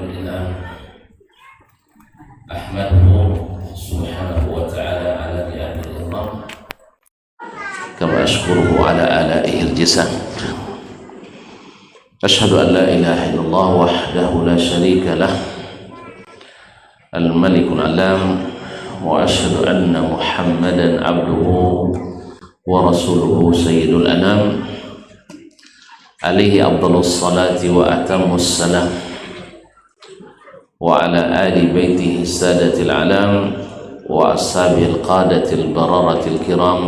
لله أحمده سبحانه وتعالى على نعمه الإكرام كما أشكره على آلائه الجسام. أشهد أن لا إله إلا الله وحده لا شريك له الملك العلام، وأشهد أن محمدا عبده ورسوله سيد الأنام، عليه أفضل الصلاة وأتم السلام، وعلى آل بيته السادة الأعلام وأصحابه القادة البررة الكرام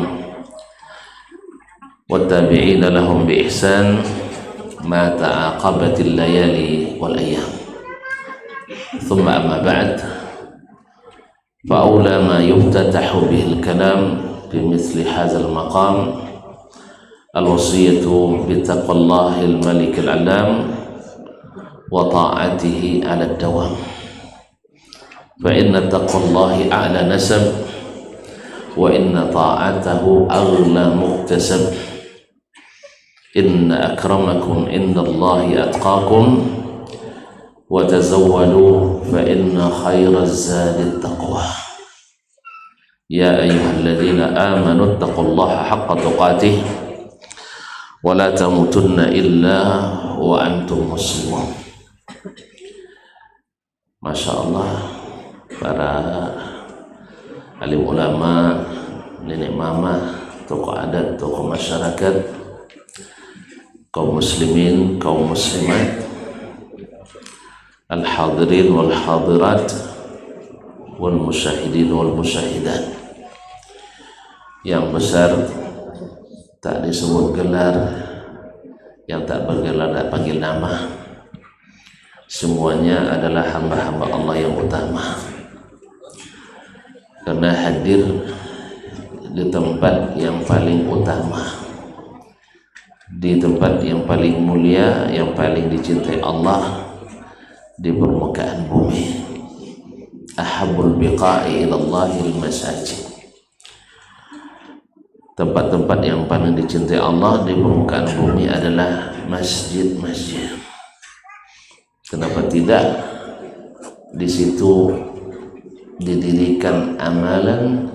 والتابعين لهم بإحسان ما تعاقبت الليالي والأيام. ثم أما بعد، فأولى ما يفتتح به الكلام بمثل هذا المقام الوصية بتقوى الله الملك العلام وطاعته على الدوام، فإن تقوى الله أعلى نسب، وإن طاعته أغلى مكتسب. إن أكرمكم عند الله أتقاكم، وتزودوا فإن خير الزاد التقوى. يا أيها الذين آمنوا اتقوا الله حق تقاته ولا تموتن إلا وأنتم مسلمون. Masya Allah, para alim ulama, nenek mama, tokoh adat, tokoh masyarakat, kaum muslimin, kaum muslimat, al-hadirin wal hadirat, wal musyahidin wal musyahidat. Yang besar tak disebut gelar, yang tak bergelar tak panggil nama. Semuanya adalah hamba-hamba Allah yang utama, karena hadir di tempat yang paling utama, di tempat yang paling mulia, yang paling dicintai Allah di permukaan bumi. Ahabbul biqa'i ilallahil masajid. Tempat-tempat yang paling dicintai Allah di permukaan bumi adalah masjid-masjid. Kenapa tidak di situ didirikan amalan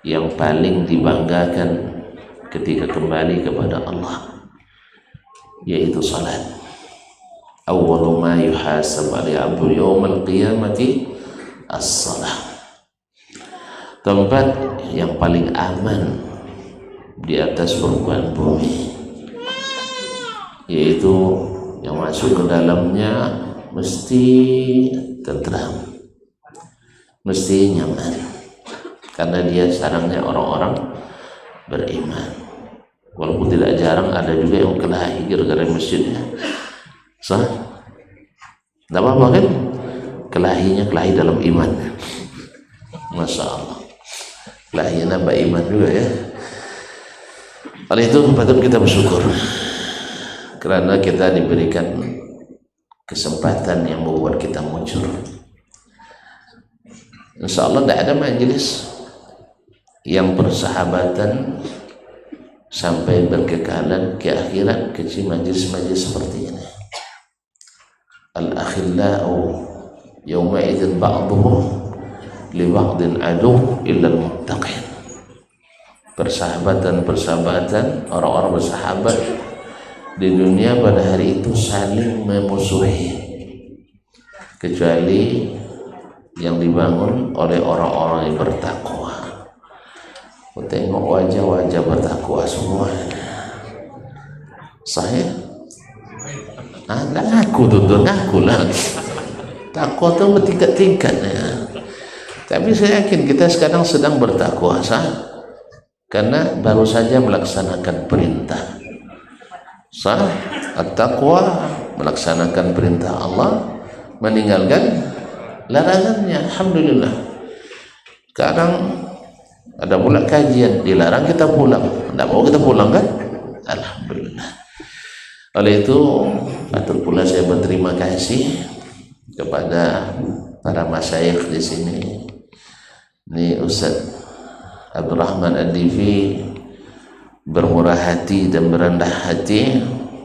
yang paling dibanggakan ketika kembali kepada Allah, yaitu salat. Awwalu ma yuhasab 'alaihi 'abdu yaumal qiyamati as-salah. Tempat yang paling aman di atas permukaan bumi, yaitu yang masuk ke dalamnya mesti tentram, mesti nyaman, karena dia sarangnya orang-orang beriman. Walaupun tidak jarang ada juga yang kelahi gara-gara masjidnya. Sah? Tidak apa-apa kan? Kelahinya kelahi dalam iman. Masya Allah, kelahinya nambah iman juga ya. Oleh itu patut kita bersyukur karena kita diberikan kesempatan yang membuat kita muncul. Insya Allah tidak ada majelis yang persahabatan sampai berkekalan ke akhirat kecuali majelis-majelis seperti ini. Al-akhillau yawma idzin ba'duhum li ba'din adu illa al-muttaqin. Persahabatan orang-orang bersahabat di dunia pada hari itu saling memusuhi, kecuali yang dibangun oleh orang-orang yang bertakwa. Tengok wajah-wajah bertakwa semua. Saya ngaku tuh, ngaku lah. Takwa itu bertingkat-tingkatnya. Tapi saya yakin kita sekarang sedang bertakwa, karena baru saja melaksanakan perintah. At-taqwa, melaksanakan perintah Allah, meninggalkan larangannya. Alhamdulillah. Sekarang ada pula kajian, dilarang kita pulang, tidak mau kita pulang kan? Alhamdulillah. Oleh itu patut pula saya berterima kasih kepada para masyayikh di sini. Ini Ustaz Abdurrahman Ad-Divi bermurah hati dan berendah hati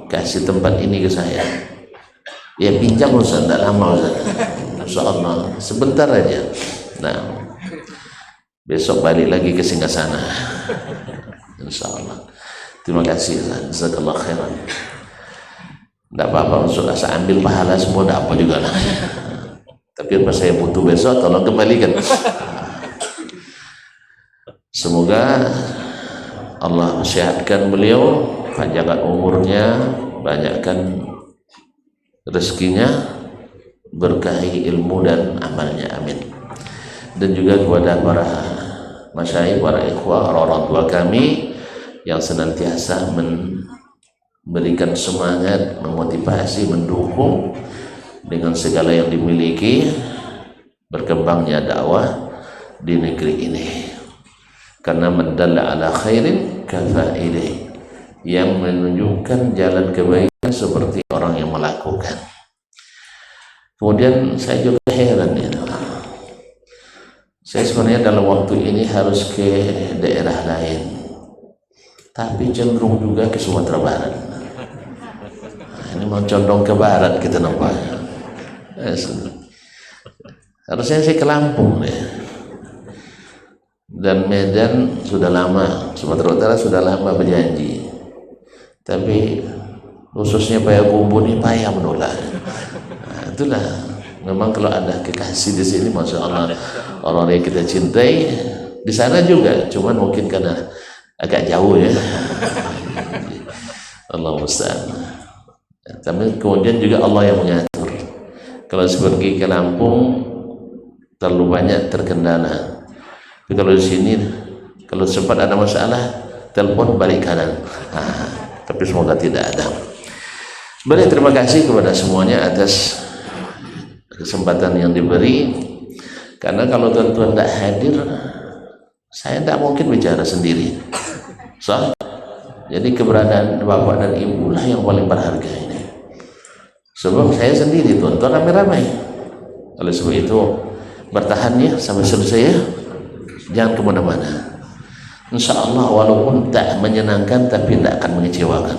kasih tempat ini ke saya. Ya pinjam Ustaz, tidak lama Ustaz. Insyaallah sebentar aja. Nah, besok balik lagi ke Singgasana. Insyaallah. Terima kasih Ustaz. Jazakallah khairan. Tidak apa-apa Ustaz, saya ambil pahala semua, tidak apa juga lah. Tapi pas saya butuh besok, tolong kembalikan. Semoga Allah sehatkan beliau, panjangkan umurnya, banyakkan rezekinya, berkahi ilmu dan amalnya, amin. Dan juga kepada para masyayikh, para ikhwah, orang tua kami yang senantiasa memberikan semangat, memotivasi, mendukung dengan segala yang dimiliki berkembangnya dakwah di negeri ini. Karena mendalla ala khairin kafa'ilih, yang menunjukkan jalan kebaikan seperti orang yang melakukan. Kemudian saya juga heran ya, saya sebenarnya dalam waktu ini harus ke daerah lain, tapi cenderung juga ke Sumatera Barat. Nah, ini mau condong ke barat kita nampaknya. Harusnya saya ke Lampung deh. Dan Medan sudah lama, Sumatera Utara sudah lama berjanji, tapi khususnya Payakumbuh ini payah menolak. Nah, itulah memang kalau ada kekasih di sini, masya Allah, orang yang kita cintai di sana juga, cuman mungkin karena agak jauh ya. Allah musta'an. Tapi kemudian juga Allah yang mengatur. Kalau seperti ke Lampung terlalu banyak terkendala. Tapi kalau di sini, kalau sempat ada masalah, telepon balik kanan. Tapi semoga tidak ada. Sebenarnya terima kasih kepada semuanya atas kesempatan yang diberi. Karena kalau tuan-tuan tidak hadir, saya tidak mungkin bicara sendiri. So, jadi keberadaan bapak dan ibu lah yang paling berharga ini. Sebab saya sendiri, tuan-tuan ramai-ramai. Oleh sebab itu, bertahan ya sampai selesai ya. Jangan kemana-mana. Insya Allah walaupun tak menyenangkan, tapi tidak akan mengecewakan.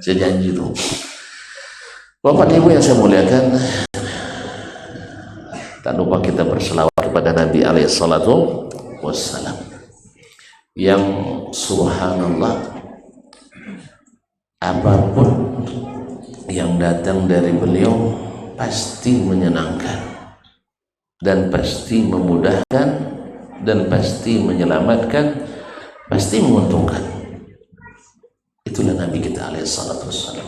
Saya janji itu. Bapak Ibu yang saya muliakan, tak lupa kita berselawat kepada Nabi alaihissalatu wassalam, yang subhanallah, apapun yang datang dari beliau pasti menyenangkan dan pasti memudahkan dan pasti menyelamatkan, pasti menguntungkan. Itulah Nabi kita alaihissalatu wassalam.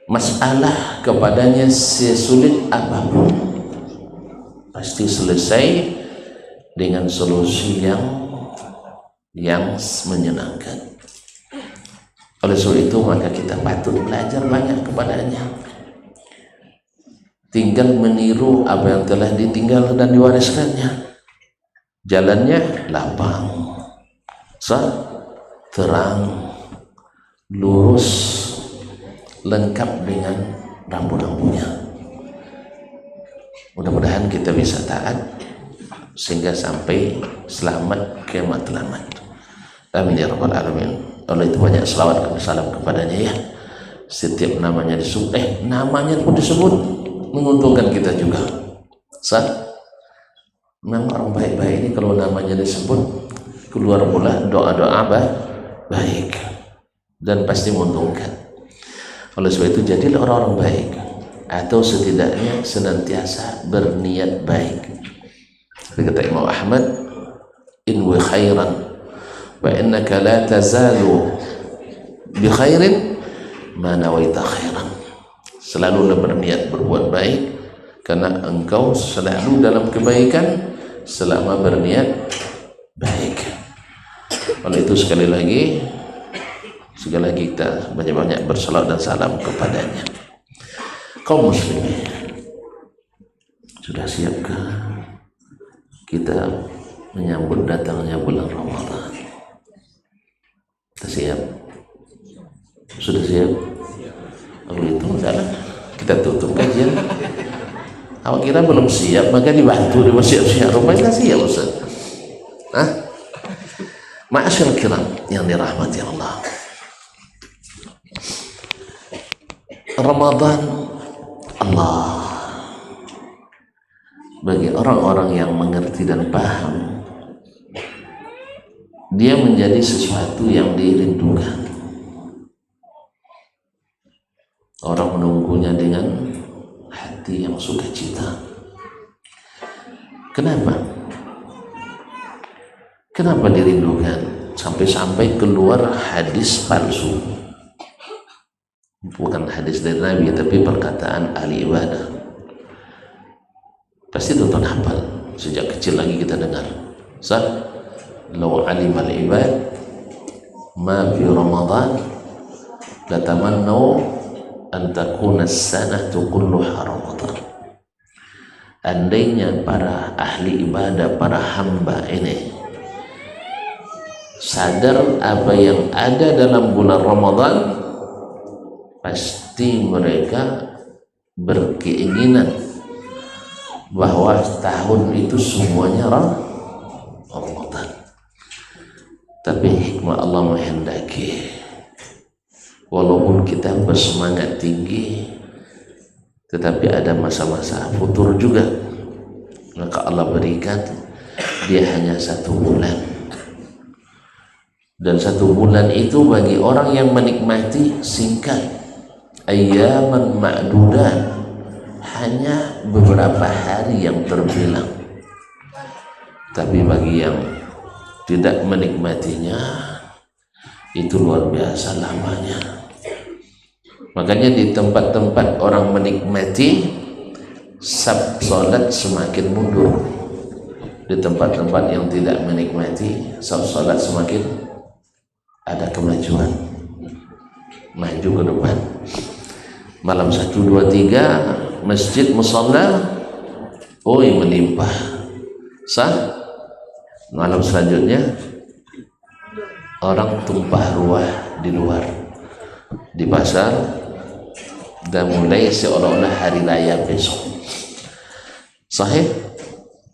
Masalah kepadanya sesulit apapun pasti selesai dengan solusi yang menyenangkan. Oleh sebab itu maka kita patut belajar banyak kepadanya, tinggal meniru apa yang telah ditinggal dan diwariskannya. Jalannya lapang, terang, lurus, lengkap dengan rambu-rambunya. Mudah-mudahan kita bisa taat sehingga sampai selamat kiamat selamat. Amin ya rabbal alamin. Oleh itu banyak selawat dan salam kepadanya ya. Setiap namanya disebut, namanya pun disebut menguntungkan kita juga. Memang orang baik-baik ini kalau namanya disebut keluar pula doa-doa baik dan pasti menguntungkan. Oleh sebab itu jadilah orang-orang baik, atau setidaknya senantiasa berniat baik. Kata Imam Ahmad, inwi khairan wa innaka la tazalu bi khairin ma nawaita khairan. Selalulah berniat berbuat baik, karena engkau selalu dalam kebaikan selama berniat baik. Oleh itu sekali lagi kita banyak-banyak bersalawat dan salam kepadanya. Kaum muslimin, sudah siapkah kita menyambut datangnya bulan Ramadan? Kita siap? Sudah siap? Kalau itu salah, kita tutup kajian. Awak kira belum siap, maka dibantu, siap-siap. Rupanya siap Ustaz. Ma'asyil kiram yang dirahmati Allah, Ramadan, Allah, bagi orang-orang yang mengerti dan paham, dia menjadi sesuatu yang dirindukan. Orang menunggunya dengan hati yang sukacita. Kenapa? Kenapa dirindukan? Sampai-sampai keluar hadis palsu. Bukan hadis dari Nabi, tapi perkataan ahli ibadah. Pasti tonton hafal. Sejak kecil lagi kita dengar. Law alimal ibad ma fi Ramadan latamannau an takuna as-sanatu kulluha Ramadan. Andainya para ahli ibadah, para hamba ini sadar apa yang ada dalam bulan Ramadan, pasti mereka berkeinginan bahwa tahun itu semuanya Ramadan. Tapi hikmah Allah menghendaki, walaupun kita bersemangat tinggi, tetapi ada masa-masa futur juga. Maka Allah berikan dia hanya 1 bulan, dan 1 bulan itu bagi orang yang menikmati singkat, ayyaman ma'dudan, hanya beberapa hari yang terbilang. Tapi bagi yang tidak menikmatinya, itu luar biasa lamanya. Makanya di tempat-tempat orang menikmati, salat semakin mundur. Di tempat-tempat yang tidak menikmati, salat semakin ada kemajuan, maju ke depan. Malam 1, 2, 3 masjid musalla, melimpah. Malam selanjutnya orang tumpah ruah di luar, di pasar, dan mulai seolah-olah hari raya besok. Sahih?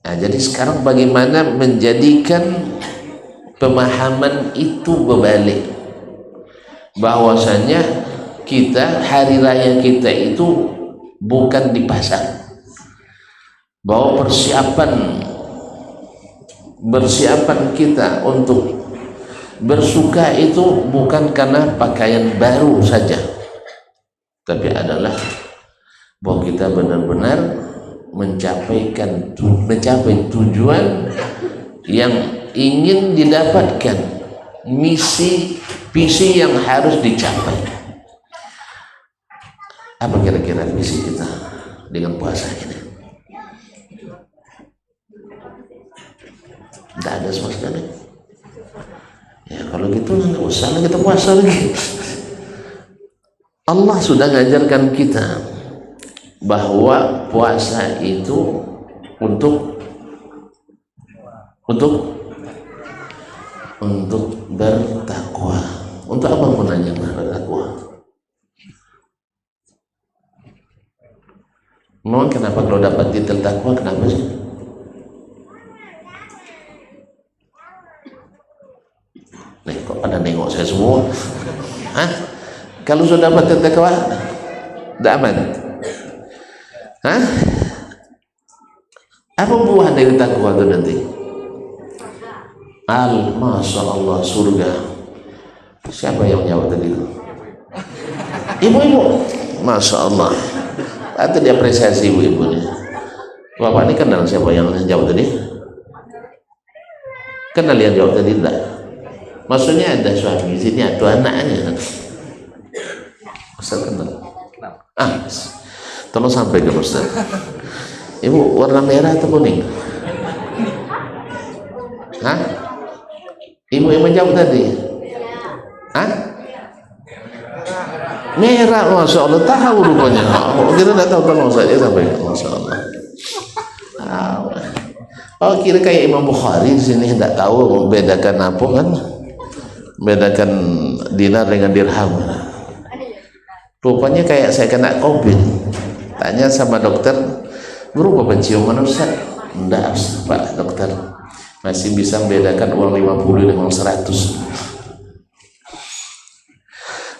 Nah, jadi sekarang bagaimana menjadikan pemahaman itu berbalik, bahwasanya kita, hari raya kita itu bukan di pasar, bahwa persiapan kita untuk bersuka itu bukan karena pakaian baru saja, tapi adalah bahwa kita benar-benar mencapai tujuan yang ingin didapatkan, visi yang harus dicapai. Apa kira-kira visi kita dengan puasa ini? Tidak ada sama sekali. Ya kalau gitu nggak usah kita puasa lagi. Allah sudah mengajarkan kita bahwa puasa itu untuk bertakwa. Untuk apa gunanya bertakwa? Memang kenapa kalau dapat titel takwa, kenapa sih? Nih, kok pada nengok saya semua? Hah? Kalau sudah dapat titel takwa, tidak aman? Hah? Apa buah dari takwa itu nanti? Masya Allah, surga. Siapa yang jawab tadi? Ibu-ibu. Masya Allah. Atau diapresiasi ibu-ibunya. Bapak ini kenal siapa yang jawab tadi? Kenal yang jawab tadi tidak? Maksudnya ada suami di sini atau anaknya? Ustaz kenal? Tolong sampaikan Ustaz. Ibu warna merah atau kuning? Hah? Ibu yang menjawab tadi? Hah? Merah, Masya Allah, tahu rupanya. Kita tidak tahu, tolong saja sampaikan. Masya Allah. Oh, kira kayak Imam Bukhari di sini tidak tahu membedakan apa kan? Bedakan dinar dengan dirham. Rupanya kayak saya kena COVID. Tanya sama dokter, berubah penciuman Ustaz? Enggak Pak dokter, masih bisa membedakan uang 50 dengan 100.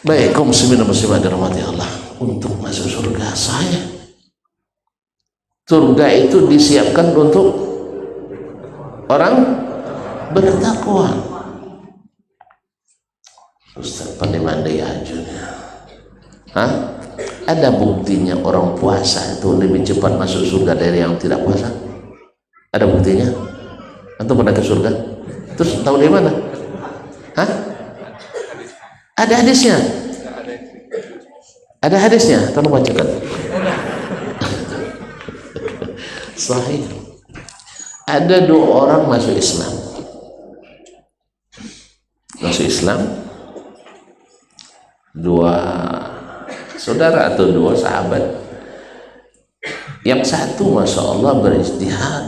Baik, kaum muslimin dan muslimat dirahmati Allah. untuk masuk surga. Saya surga itu disiapkan untuk orang bertakwa. Ustaz pandai-pandai aja. Hah? Ada buktinya orang puasa itu lebih cepat masuk surga dari yang tidak puasa? Ada buktinya? Antum pernah ke surga? Terus tahu dari mana? Hah? Ada hadisnya? Ada hadisnya? Tolong bacakan. Sahih. Ada 2 orang masuk Islam. Masuk Islam 2 saudara atau 2 sahabat. Yang satu Masya Allah berijtihad,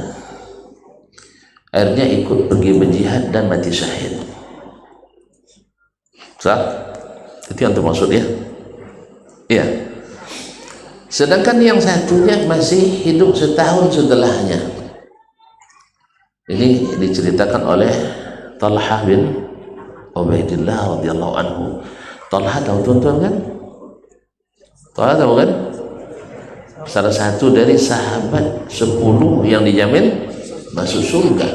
akhirnya ikut pergi berjihad dan mati syahid. Sah? Itu yang termaksud ya? Iya. Sedangkan yang satunya masih hidup setahun setelahnya. Ini diceritakan oleh Talha bin Ubaidillah radhiyallahu anhu. Talha tahu tuan-tuan kan? Talha tahu kan? Salah satu dari sahabat 10 yang dijamin masuk surga.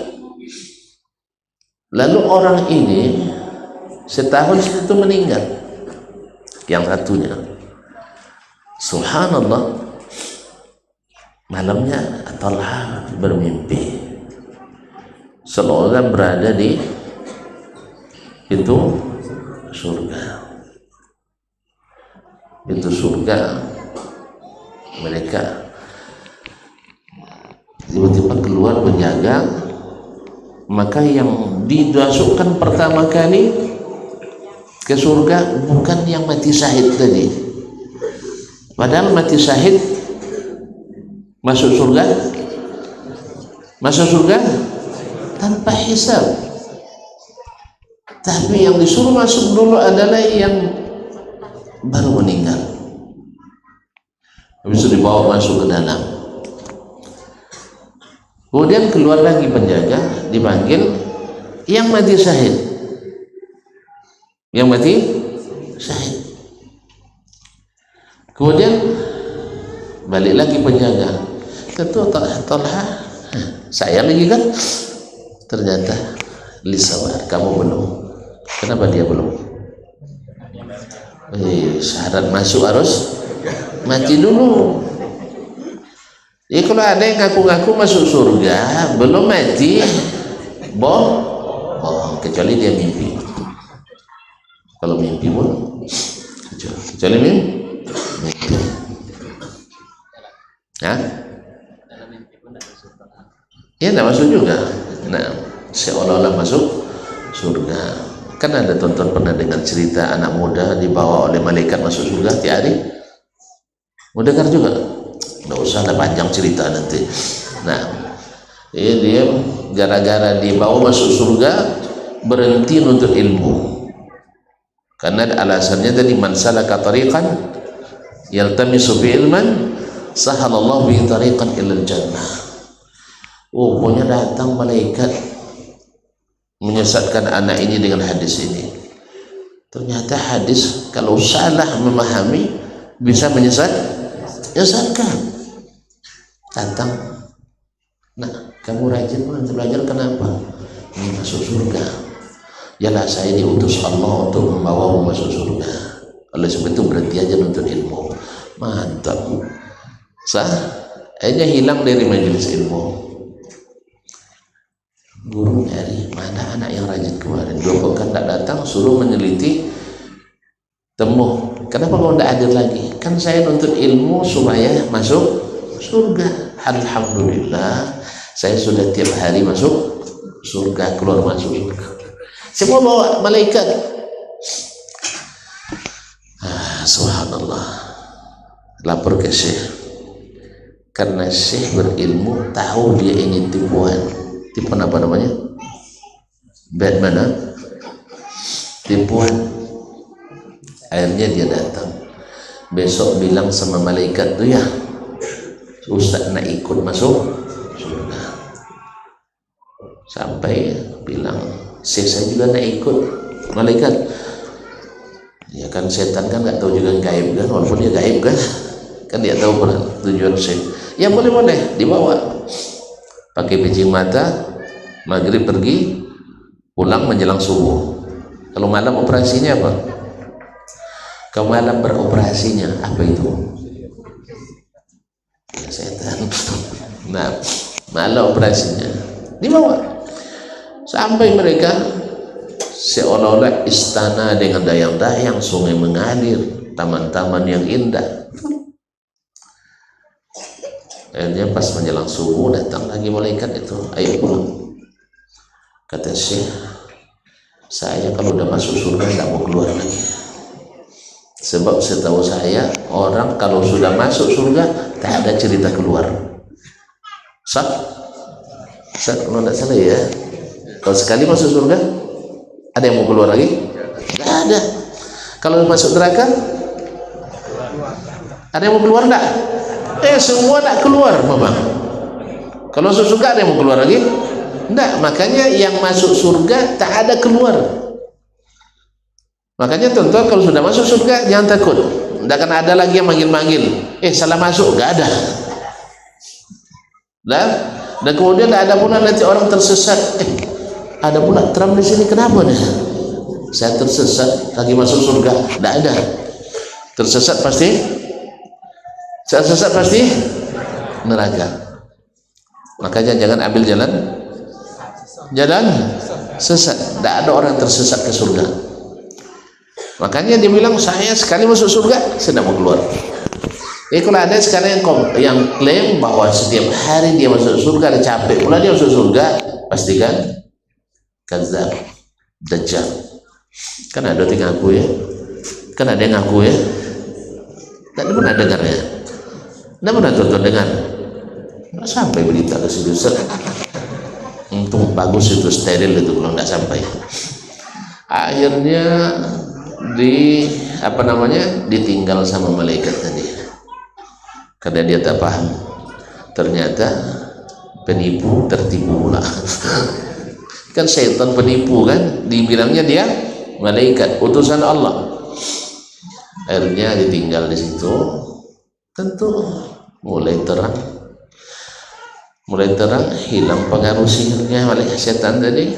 Lalu orang ini setahun itu meninggal. Yang satunya, subhanallah, malamnya Talha bermimpi seolah berada di itu surga. Itu surga. Mereka tiba-tiba keluar penjaga, maka yang dimasukkan pertama kali ke surga bukan yang mati syahid tadi. Padahal mati syahid masuk surga tanpa hisab. Tapi yang disuruh masuk dulu adalah yang baru meninggal. Habis itu dibawa masuk ke dalam. Kemudian keluar lagi penjaga, dipanggil yang mati syahid. Yang mati syahid. Kemudian balik lagi penjaga. Tentu Talha, saya lagi kan? Ternyata lisawar, kamu belum. Kenapa dia belum? Syarat masuk harus mati dulu. Jadi kalau ada yang ngaku-ngaku masuk surga belum mati, bohong, kecuali dia mimpi. Kalau mimpi pun kecuali mimpi. Hah? Ya tidak masuk juga. Nah, seolah-olah masuk surga. Kan ada tonton pernah dengar cerita anak muda dibawa oleh malaikat masuk surga tiap hari. Mau dengar juga? Nggak usah, ada panjang cerita nanti. Nah, dia gara-gara dibawa masuk surga berhenti nuntut ilmu. Karena alasannya tadi, man salaka tariqan yaltamisu bi ilman sahalallahu bi tariqan ilal jannah. Oh, punya datang malaikat menyesatkan anak ini dengan hadis ini. Ternyata hadis kalau salah memahami bisa menyesatkan. Datang, nah kamu rajin belajar, kenapa? Ini masuk surga. Yalah, saya diutus Allah untuk membawamu masuk surga. Oleh sebab itu berhenti aja nuntut ilmu. Mantap. Sah, akhirnya hilang dari majelis ilmu. Guru nyari mana anak yang rajin kemarin, 2 pekan tak datang, suruh meneliti, temu, kenapa kau tidak hadir lagi? Kan saya nuntut ilmu supaya masuk surga. Alhamdulillah, saya sudah tiap hari masuk surga, keluar masuk surga. Semua bawa malaikat. Subhanallah. Lapor ke Syekh, karena Syekh berilmu, tahu dia ini tipuan apa namanya? Bad mana? Tipuan. Akhirnya dia datang. Besok bilang sama malaikat tuh, ya Ustaz nak ikut masuk surga. Sampai bilang, saya juga nak ikut. Malaikat, Ya kan setan kan nggak tahu juga gaib kan, walaupun dia gaib kan dia tahu tujuan setan. Ya boleh dibawa pakai picing mata, maghrib pergi, pulang menjelang subuh. Kalau malam operasinya apa? Kalau malam beroperasinya apa itu? Ya, setan. Nah, malam operasinya dibawa sampai mereka seolah-olah istana dengan dayang-dayang, sungai mengalir, taman-taman yang indah. Akhirnya pas menjelang subuh datang lagi malaikat itu, ayo pulang. Kata Syekh, saya kalau udah masuk surga nggak mau keluar lagi. Sebab setahu saya orang kalau sudah masuk surga tak ada cerita keluar. Sah kalau nggak salah ya. Kalau sekali masuk surga ada yang mau keluar lagi? Nggak ada. Kalau masuk neraka ada yang mau keluar nggak? Semua nak keluar, Bapak. Kalau masuk surga ada yang mau keluar lagi? Enggak, makanya yang masuk surga tak ada keluar. Makanya tuan-tuan kalau sudah masuk surga jangan takut. Tidak akan ada lagi yang manggil-manggil. Salah masuk, enggak ada. Dan kemudian tidak ada pula nanti orang tersesat. Ada pula Trump di sini, kenapa nih? Saya tersesat lagi masuk surga, tidak ada. Tersesat pasti neraka. Makanya jangan ambil jalan sesat. Tidak ada orang tersesat ke surga. Makanya dia bilang saya sekali masuk surga saya tidak mau keluar. Kalau ada sekarang yang klaim bahwa setiap hari dia masuk surga, dia capek pula dia masuk surga, pastikan kadzab, dajjal. Kan ada yang ngaku ya, tak pernah dengar ya. Tidak pernah tonton dengar, nggak sampai berita ke situ. Untung bagus itu, steril itu kalau nggak sampai. Akhirnya ditinggal sama malaikat tadi karena dia tak paham. Ternyata penipu tertipu pula. Kan setan penipu kan, dibilangnya dia malaikat utusan Allah. Akhirnya ditinggal di situ. Tentu mulai terang, hilang pengaruh sihirnya malaikat setan tadi.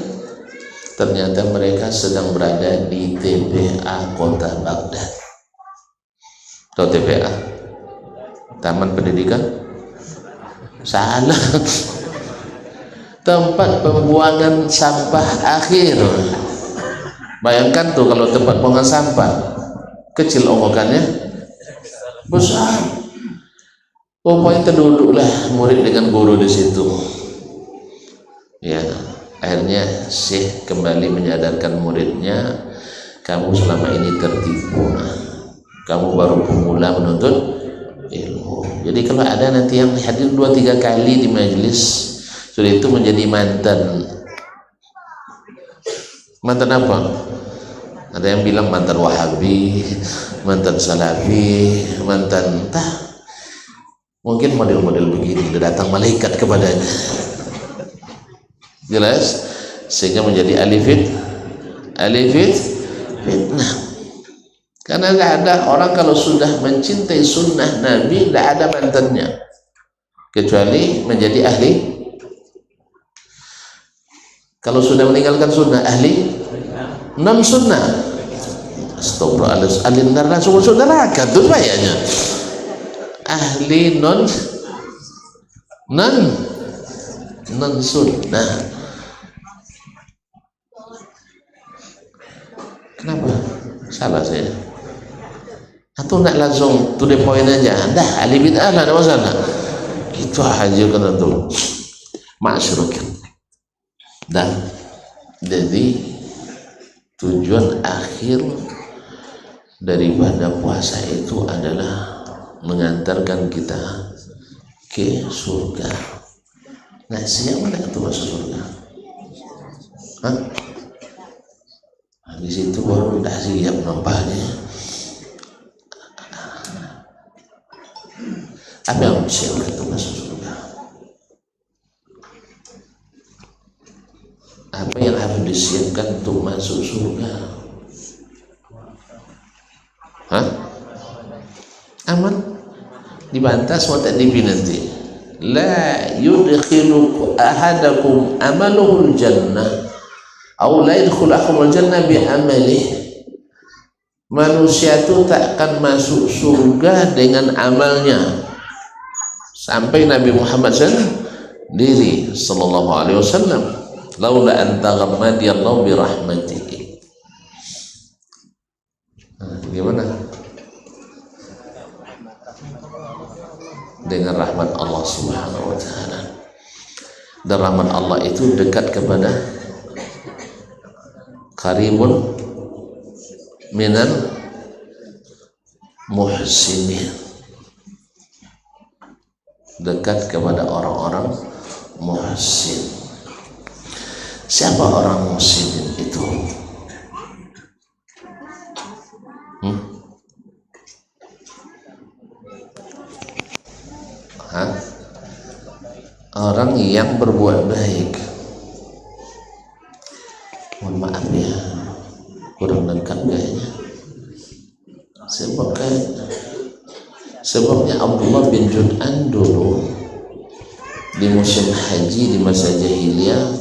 Ternyata mereka sedang berada di TPA kota Baghdad. Tahu TPA? Taman Pendidikan? Salah. Tempat pembuangan sampah akhir. Bayangkan tuh kalau tempat pembuangan sampah kecil omongannya, besar. Pokoknya terduduklah murid dengan guru di situ. Ya, akhirnya Syekh kembali menyadarkan muridnya, kamu selama ini tertipu. Kamu baru pemula menuntut ilmu. Jadi kalau ada nanti yang hadir 2-3 kali di majelis, sudah itu menjadi mantan apa? Ada yang bilang mantan Wahabi, mantan Salafi, mantan entah. Mungkin model-model begini sudah datang malaikat kepadanya, jelas, sehingga menjadi fitnah. Karena tidak ada orang kalau sudah mencintai sunnah Nabi tidak ada mantannya, kecuali menjadi ahli. Kalau sudah meninggalkan sunnah, ahli non sunnah, astagfirullahaladzim, ahli neraka, semua neraka itu bayanya. Ahli non sunnah. Kenapa? Salah saya. Atau nak langsung to the point aja? Dah, ahli bid'ah lah, ada masalah. Itu aja kan tuh. Masyarakat. Dan jadi tujuan akhir daripada puasa itu adalah mengantarkan kita ke surga. Nah, siapa nak itu masuk surga? Di situ baru dah siap nampaknya. Apa yang siapa itu masuk surga? Apa yang harus disiapkan untuk masuk surga? Amal dibantah semua tak dibi nanti. La yudkhilu ahadakum amaluhul jannah atau la yudkhilukum jannah bi amalihi. Manusia itu tak akan masuk surga dengan amalnya. Sampai Nabi Muhammad sendiri sallallahu alaihi wasallam, laula an taghammadiyallahu bi rahmatihi. Gimana? Dengan rahmat Allah Subhanahu wa taala. Dan rahmat Allah itu dekat kepada qaribun minal muhsinin, dekat kepada orang-orang muhsin. Siapa orang muhsinin itu? Orang yang berbuat baik. Mohon maaf ya, kurang lengkap kayaknya. Sebabnya Abdullah bin Jud'an dulu di musim haji di masa jahiliyah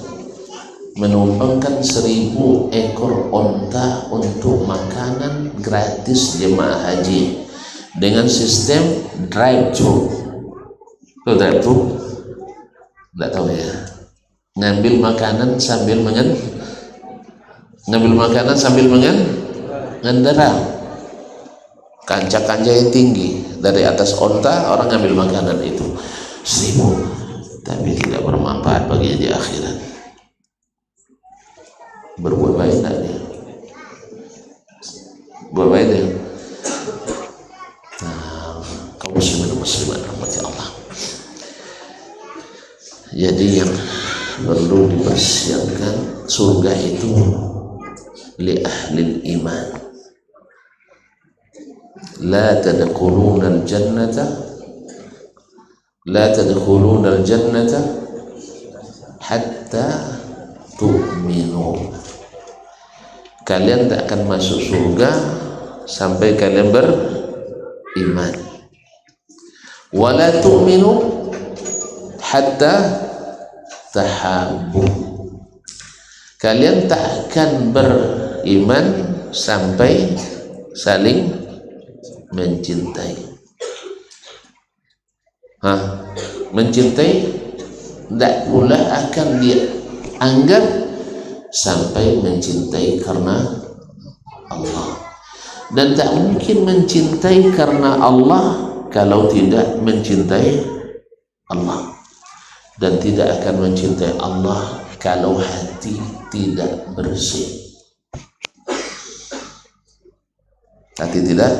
menumpangkan 1000 ekor onta untuk makanan gratis jemaah haji dengan sistem drive-thru. Itu drive-thru? Tidak tahu ya. Ngambil makanan sambil mengendara. Kancah-kancah yang tinggi dari atas onta, orang ngambil makanan itu 1000, tapi tidak bermanfaat baginya di akhirat. Berbuat baik tak dia? Buat baik dia. Nah, kaum muslimin rahmati Allah. Jadi yang perlu dipersiapkan, surga itu li ahlil iman. La tadkhulunal jannata hatta tu'minu. Kalian tak akan masuk surga sampai kalian beriman. Wala tu'minu hatta tahabbu. Kalian tak akan beriman sampai saling mencintai. Mencintai tidak pula akan dianggap sampai mencintai karena Allah, dan tak mungkin mencintai karena Allah kalau tidak mencintai Allah, dan tidak akan mencintai Allah kalau hati tidak bersih. Hati tidak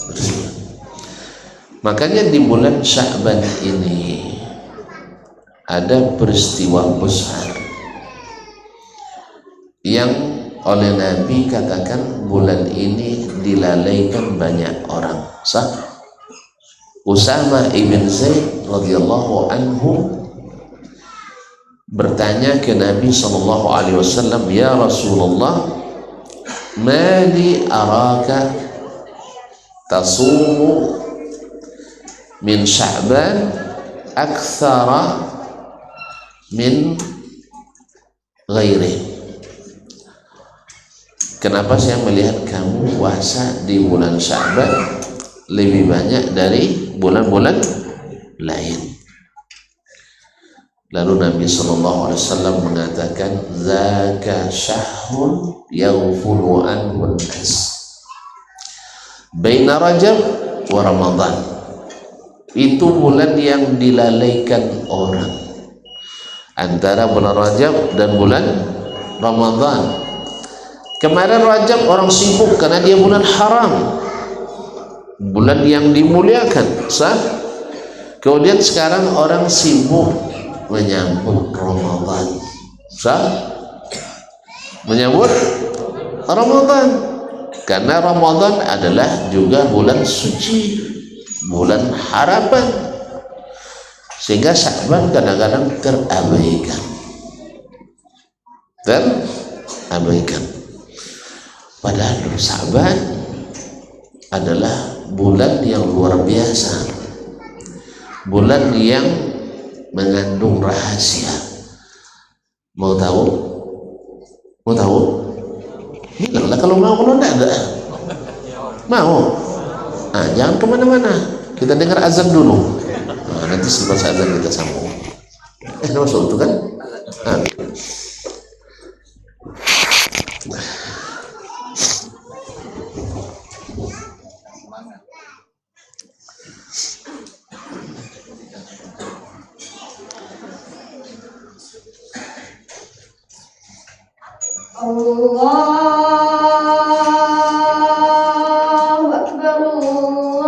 bersih. Makanya di bulan Sya'ban ini ada peristiwa besar yang oleh Nabi katakan bulan ini dilalaikan banyak orang. Usama ibn Zaid radhiyallahu anhu bertanya ke Nabi sallallahu alaihi wasallam, ya Rasulullah, mali araka tasumu min Sya'ban aktsara min ghairi. Kenapa saya melihat kamu puasa di bulan Sya'ban lebih banyak dari bulan-bulan lain? Lalu Nabi SAW mengatakan, zaka syahrun yaghfulu anhu an-nas baina Rajab wa Ramadan. Itu bulan yang dilalaikan orang antara bulan Rajab dan bulan Ramadan. Kemarin Rajab orang sibuk karena dia bulan haram, bulan yang dimuliakan, kemudian sekarang orang sibuk menyambut Ramadan, menyambut Ramadan, karena Ramadan adalah juga bulan suci, bulan harapan, sehingga Sya'ban kadang-kadang terabaikan. Padahal Sya'ban adalah bulan yang luar biasa, bulan yang mengandung rahasia. Mau tahu? Mau tahu? Bilanglah kalau mau, kalau enggak ada. Mau? Nah, jangan kemana-mana. Kita dengar azan dulu. Nah, nanti selepas azan kita sambung. Masuk itu kan? Nah. Allahu Akbar, Allahu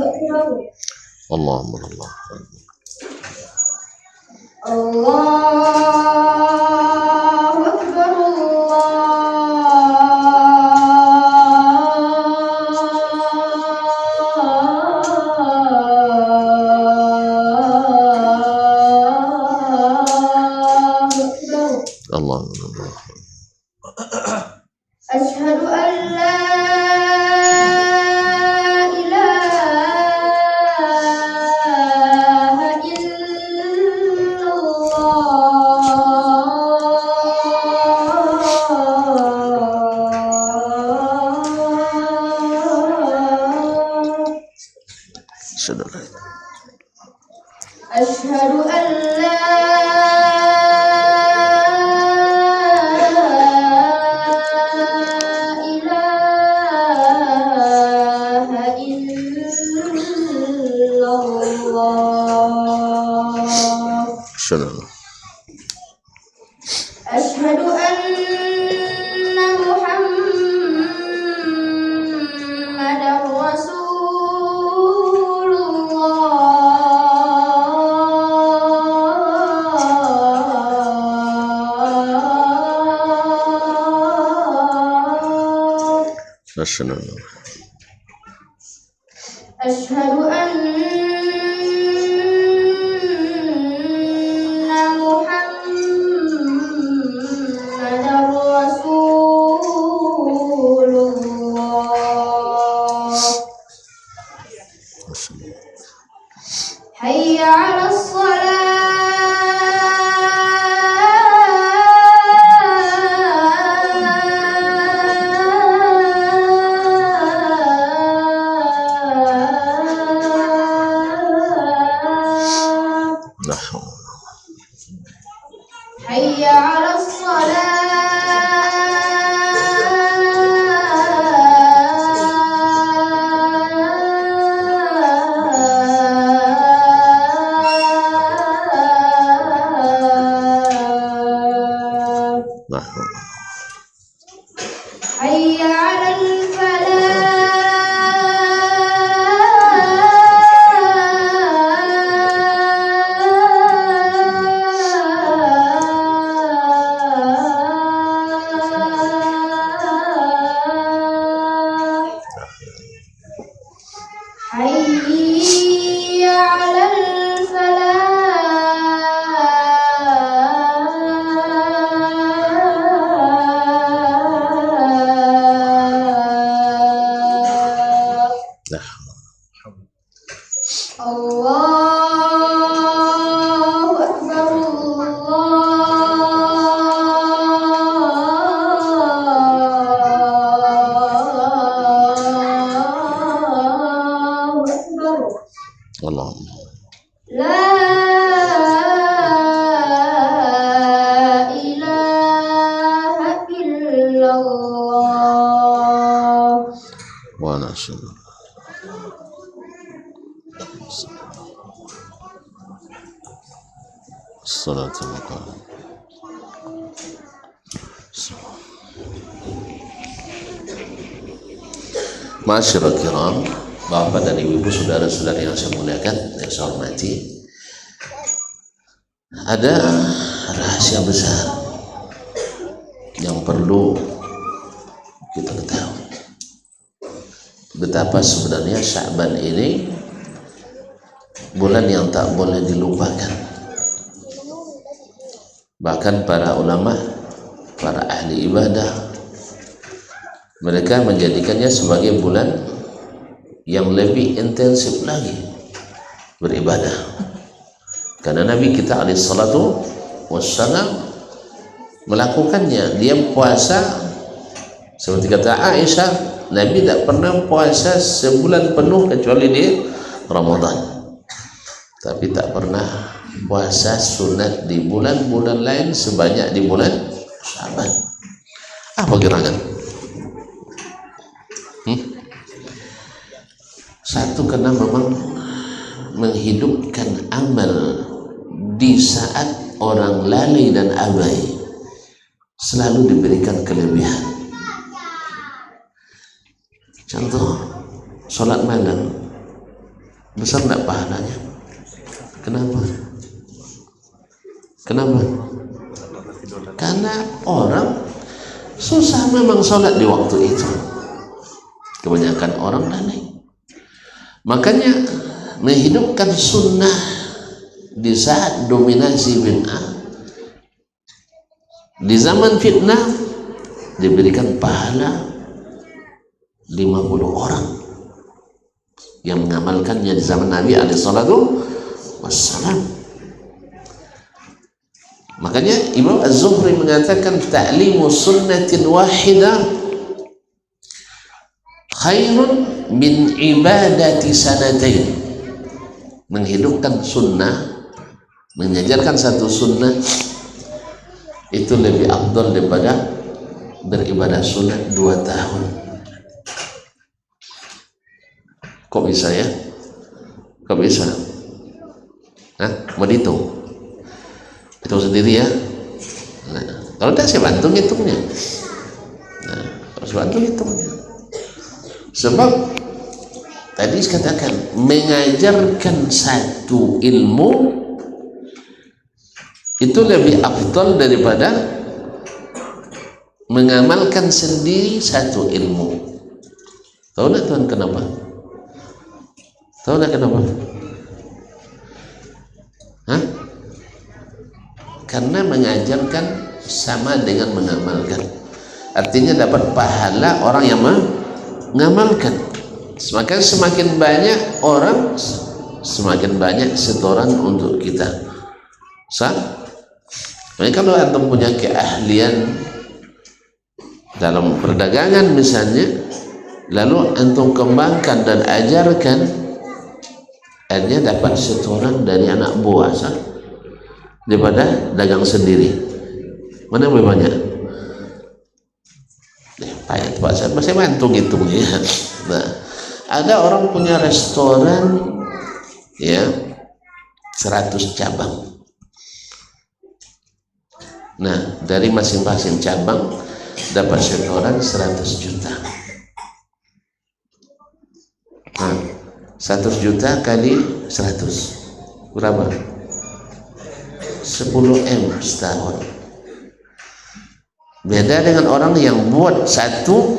Akbar. Allahu Akbar, Allahu Akbar. Asyhadu an la ilaha illallah. Asyhadu an la ilaha illallah. Asyhadu anna Muhammadar Rasulullah. Asyhadu anna Muhammadar Rasulullah. Hayya 'alas salah. Hayya 'alas salah. Hayya 'alal Hayya 'alal falah. Allahu Akbar, Allahu Akbar. Allahu La ilaha illallah. wa nasul. Assalamualaikum warahmatullahi wabarakatuh. Masyarakat kiram, Bapak dan Ibu, saudara-saudari yang saya muliakan, yang saya hormati, ada rahasia besar yang perlu kita ketahui. Betapa sebenarnya Sya'ban ini bulan yang tak boleh dilupakan. Bahkan para ulama, para ahli ibadah, mereka menjadikannya sebagai bulan yang lebih intensif lagi beribadah. Karena Nabi kita alaihissalatu wassalam melakukannya. Dia puasa seperti kata Aisyah, Nabi tidak pernah puasa sebulan penuh kecuali di Ramadan, tapi tak pernah puasa sunat di bulan-bulan lain sebanyak di bulan Sya'ban. Apa gerangan? Satu, karena memang menghidupkan amal di saat orang lalai dan abai selalu diberikan kelebihan. Contoh, sholat malam besar tidak pahalanya? Kenapa? Kenapa? Karena orang susah memang sholat di waktu itu. Kebanyakan orang lalai. Makanya menghidupkan sunnah di saat dominasi bid'ah, di zaman fitnah, diberikan pahala 50 orang yang mengamalkannya di zaman Nabi alaihissalatu wassalam. Makanya Imam Az-Zuhri mengatakan ta'limu sunnatin wahidah khairun min ibadati sanatain. Menghidupkan sunnah, mengajarkan satu sunnah itu lebih afdal daripada beribadah sunat 2 tahun. Kok bisa ya? Kok bisa? Hah? Mau dihitung? Hitung sendiri ya. Nah, kalau tidak saya bantu hitungnya. Nah, harus bantu hitungnya. Sebab tadi katakan mengajarkan satu ilmu itu lebih afdal daripada mengamalkan sendiri satu ilmu. Tahu tak tuan kenapa? Tahu tak kenapa? Hah? Karena mengajarkan sama dengan mengamalkan. Artinya dapat pahala orang yang mengamalkan. Semakin banyak orang, semakin banyak setoran untuk kita. Sah? Jadi kalau antum punya keahlian dalam perdagangan misalnya, lalu antum kembangkan dan ajarkan, akhirnya dapat setoran dari anak buah, sah? Daripada dagang sendiri. Mana yang lebih banyak? Payah Pak, saya bantu ngitungnya. Nah, ada orang punya restoran ya 100 cabang. Nah, dari masing-masing cabang dapat setoran 100 juta. Nah, 100 juta kali 100 berapa? 10 M setahun. Beda dengan orang yang buat satu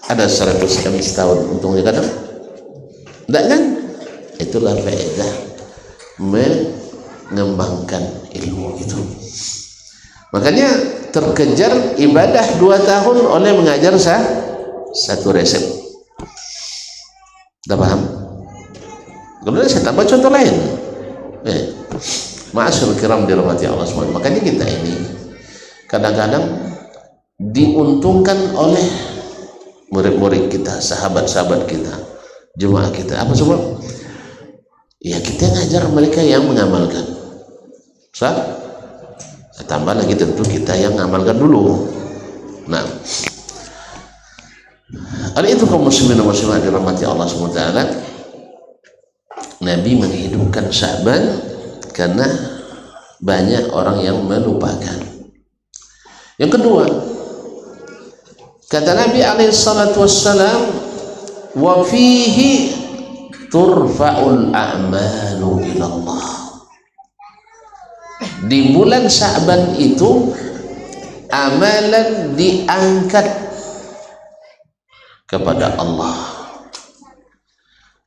ada 100 M setahun untungnya kadang. Tidak kan? Itulah faedah mengembangkan ilmu itu. Makanya terkejar ibadah 2 tahun oleh mengajar satu resep. Sudah paham? Kemudian saya tambah contoh lain. Ma'asyarul kiram dirahmati Allah SWT. Makanya kita ini kadang-kadang diuntungkan oleh murid-murid kita, sahabat-sahabat kita, jemaah kita. Apa sebab? Ya kita ngajar mereka yang mengamalkan. Saya tambah lagi tentu kita yang mengamalkan dulu. Nah, oleh itu kaum muslimin dan muslimat dirahmati Allah SWT, Nabi menghidupkan Sya'ban karena banyak orang yang melupakan. Yang kedua, kata Nabi alaihissalatu wassalam, wa fihi turfa'ul a'malu ilallah. Di bulan Sya'ban itu amalan diangkat kepada Allah.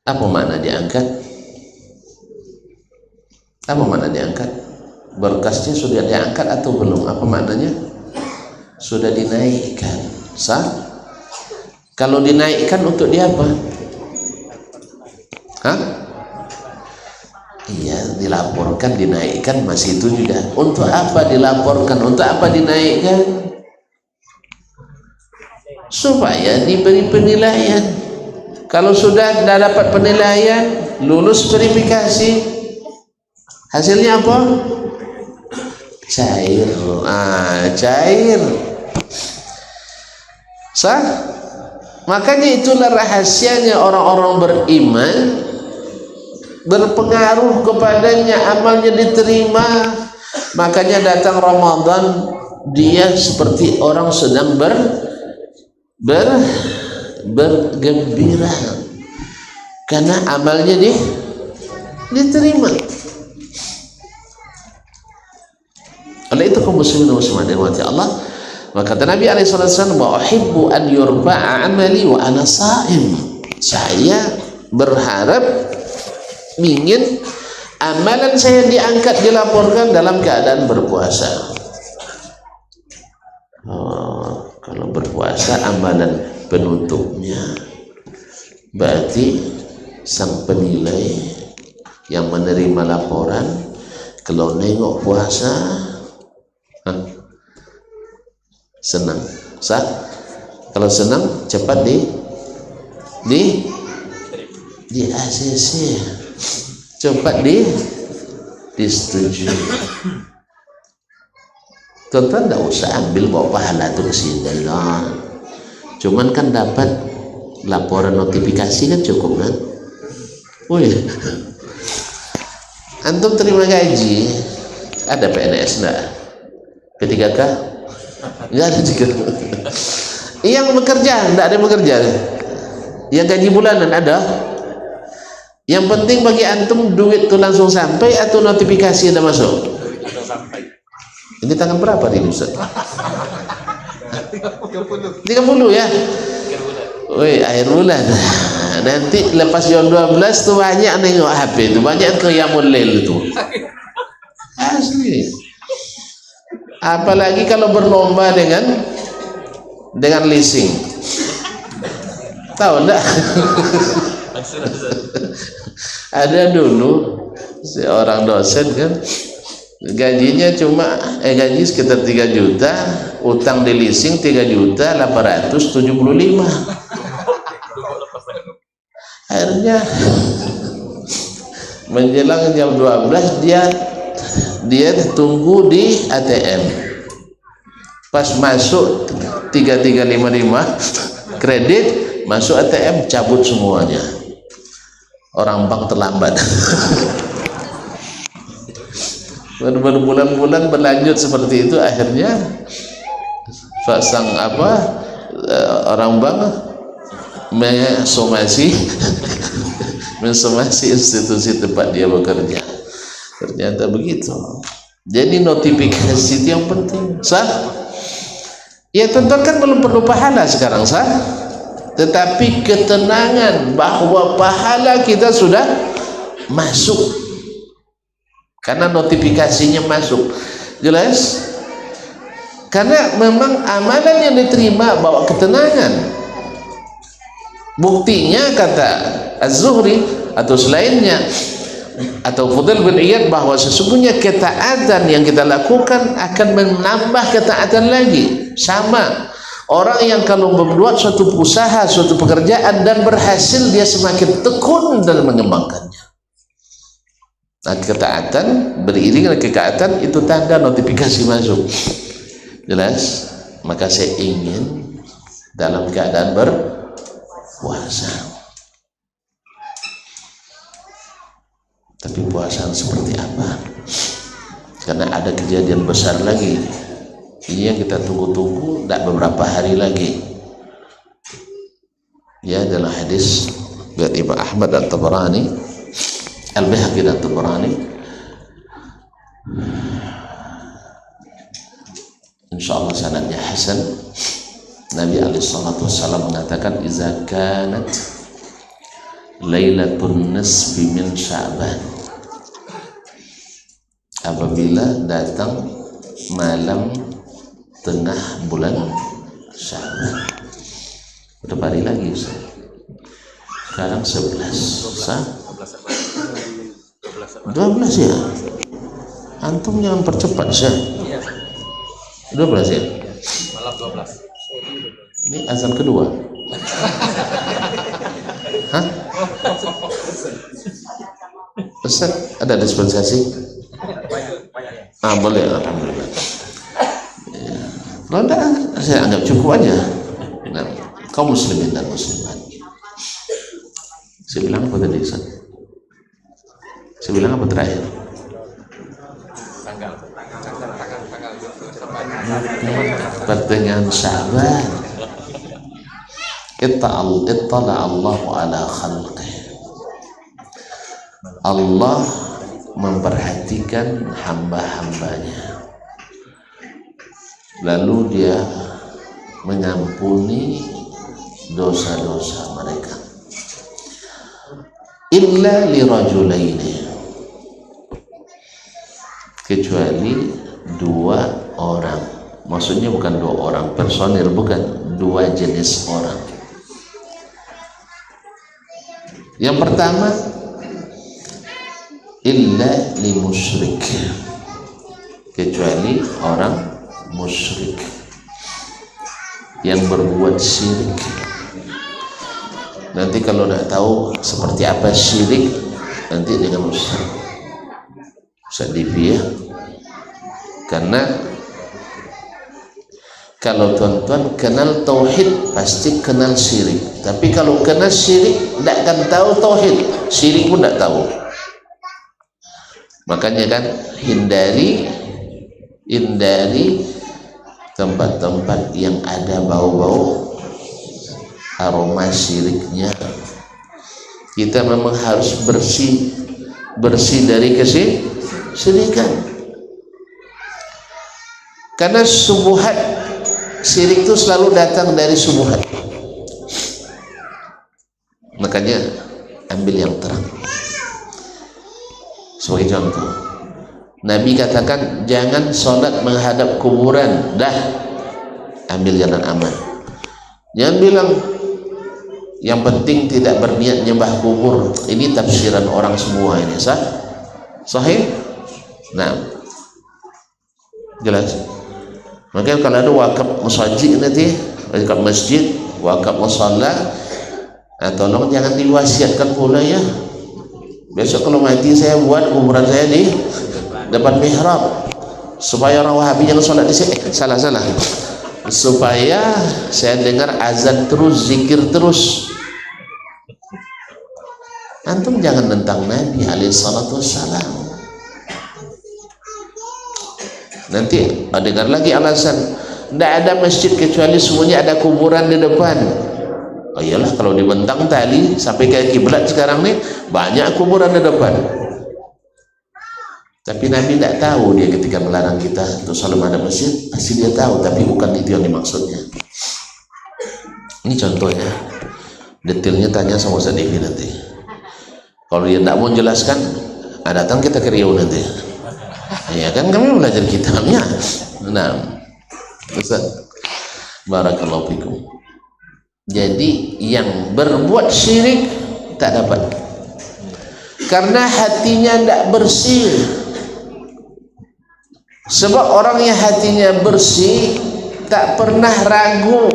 Apa makna diangkat? Apa makna diangkat? berkasnya sudah diangkat atau belum? Apa maknanya? Sudah dinaikkan. Sah? Kalau dinaikkan untuk dia apa? Hah? Iya, dilaporkan, dinaikkan, masih itu juga. Untuk apa dilaporkan? Untuk apa dinaikkan? Supaya diberi penilaian. Kalau sudah dapat penilaian, lulus verifikasi, hasilnya apa? Cair. Cair. Sah? Makanya itulah rahasianya orang-orang beriman, berpengaruh kepadanya, amalnya diterima. Makanya datang Ramadan, dia seperti orang sedang bergembira karena amalnya diterima. Oleh itu kaum muslimin wa muslimat dirahmati Allah, maka kata Nabi SAW, wa uhibbu an yurfa'a amali wa ana sha'im. Saya berharap, ingin amalan saya diangkat, dilaporkan dalam keadaan berpuasa. Kalau berpuasa amalan penutupnya, berarti sang penilai yang menerima laporan kalau nengok puasa senang. Sah? Kalau senang cepat di ACC, cepat disetujui. Tuan-tuan tidak usah ambil bawa pahala itu ke sini lah. Cuman kan dapat laporan notifikasi kan cukup kan? Antum terima gaji, ada PNS enggak? P3K? Enggak ada juga. Yang bekerja, enggak ada yang bekerja. Yang gaji bulanan ada. Yang penting bagi antum duit itu langsung sampai atau notifikasi ada masuk? Ini tanggal berapa nih Ustaz? 30 ya? Woi, akhir bulan. Nanti lepas jam 12 tuh banyak nengok HP itu, banyak qiyamul lail itu. Asli. Apalagi kalau berlomba dengan leasing. Tahu enggak? Ada dulu seorang dosen kan, gajinya cuma gaji sekitar 3 juta, utang di leasing 3.875.000. Akhirnya menjelang jam 12 dia tunggu di ATM. Pas masuk 3355 kredit, masuk ATM cabut semuanya. Orang bank terlambat. Berbulan-bulan berlanjut seperti itu, akhirnya sang orang bank mensomasi institusi tempat dia bekerja. Ternyata begitu. Jadi notifikasi itu yang penting. Sah? Ya tentu kan belum perlu pahala sekarang, sah? Tetapi ketenangan bahwa pahala kita sudah masuk karena notifikasinya masuk. Jelas? Karena memang amalan yang diterima bawa ketenangan. Buktinya kata Az-Zuhri atau selainnya atau Fudail bin Iyad bahwa sesungguhnya ketaatan yang kita lakukan akan menambah ketaatan lagi. Sama orang yang kalau membuat suatu usaha, suatu pekerjaan dan berhasil, dia semakin tekun dan mengembangkannya. Nah, ketaatan beriring dengan ketaatan itu tanda notifikasi masuk. Jelas? Maka saya ingin dalam keadaan berpuasa. Tapi puasa seperti apa? Karena ada kejadian besar lagi. Ini yang kita tunggu-tunggu, tidak beberapa hari lagi. Ya, dalam hadis dari Imam Ahmad dan Tabarani, Al-Baihaqi dan Tabarani, insyaallah sanadnya hasan. Nabi alaihissalam mengatakan, "Iza kanat lailatun nisfi min Sya'ban." apabila datang malam tengah bulan Sya'ban. Berapa hari lagi Ustaz? Sekarang 11 sah? 12 ya? Antum jangan percepat Syah. 12 ya? Malam 12. Ini azan kedua. Hah? Ustaz, ada dispensasi? Boleh, alhamdulillah. Ya. Kalau enggak, saya anggap cukup aja. Nah, kaum muslimin dan muslimat. Saya bilang apa tadi, Ustaz? Saya bilang apa terakhir? Tanggal Pertengahan Sya'ban. Ittala Allah ala khalqih. Allah memperhatikan hamba-hambanya, lalu dia mengampuni dosa-dosa mereka. Illa lirajulaini, kecuali dua orang. Maksudnya bukan dua orang personil, bukan, dua jenis orang. Yang pertama, illa li musyrik, kecuali orang musyrik yang berbuat syirik. Nanti kalau nak tahu seperti apa syirik, nanti dengan Ustaz Divi ya. Karena kalau tuan-tuan kenal tauhid, pasti kenal syirik. Tapi kalau kenal syirik, tidak akan tahu tauhid, syirik pun tidak tahu. Makanya kan hindari tempat-tempat yang ada bau-bau aroma syiriknya. Kita memang harus bersih dari kesyirikan. Karena subuhat syirik itu selalu datang dari subuhat. Makanya ambil yang terang. Sebagai contoh, Nabi katakan jangan sholat menghadap kuburan, dah, ambil jalan aman. Jangan bilang yang penting tidak berniat nyembah kubur. Ini tafsiran orang semua ini, sahih? Nah, jelas. Makanya kalau ada wakaf masjid nanti, wakaf masjid, wakaf musalla, tolong jangan diwasiatkan pula ya. Besok kalau mati saya buat kuburan saya di depan mihrab, supaya orang Wahabi jangan sholat di sini. Salah. Supaya saya dengar azan terus, zikir terus. Antum jangan tentang Nabi alaihi salatu wassalam. Nanti dengar lagi alasan, tidak ada masjid kecuali semuanya ada kuburan di depan. Oh iyalah, kalau dibentang tali sampai ke kiblat sekarang nih banyak kuburan di depan. Tapi Nabi tidak tahu dia ketika melarang kita untuk selalu ada masjid, pasti dia tahu, tapi bukan itu yang dimaksudnya. Ini contohnya, detailnya tanya sama Ustaz Devi nanti. Kalau dia tidak mau jelaskan, datang kita ke Riau nanti. Ya kan kami belajar kitabnya. Nah, Ustaz, barakallahu fikum. Jadi yang berbuat syirik tak dapat, karena hatinya tidak bersih. Sebab orang yang hatinya bersih tak pernah ragu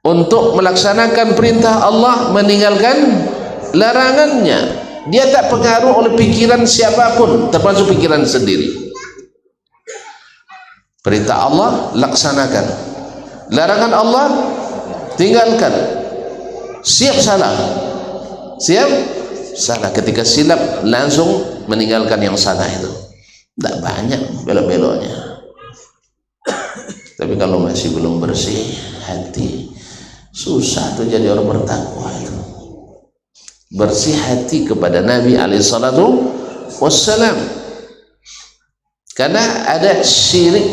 untuk melaksanakan perintah Allah, meninggalkan larangannya. Dia tak pengaruh oleh pikiran siapapun, termasuk pikiran sendiri. Perintah Allah laksanakan, larangan Allah tinggalkan. Siap salah, ketika silap langsung meninggalkan yang salah itu. Tidak banyak belok-beloknya. Tapi kalau masih belum bersih hati, susah tuh jadi orang bertakwa itu. Bersih hati kepada Nabi alaihi salatu wassalam. Karena ada syirik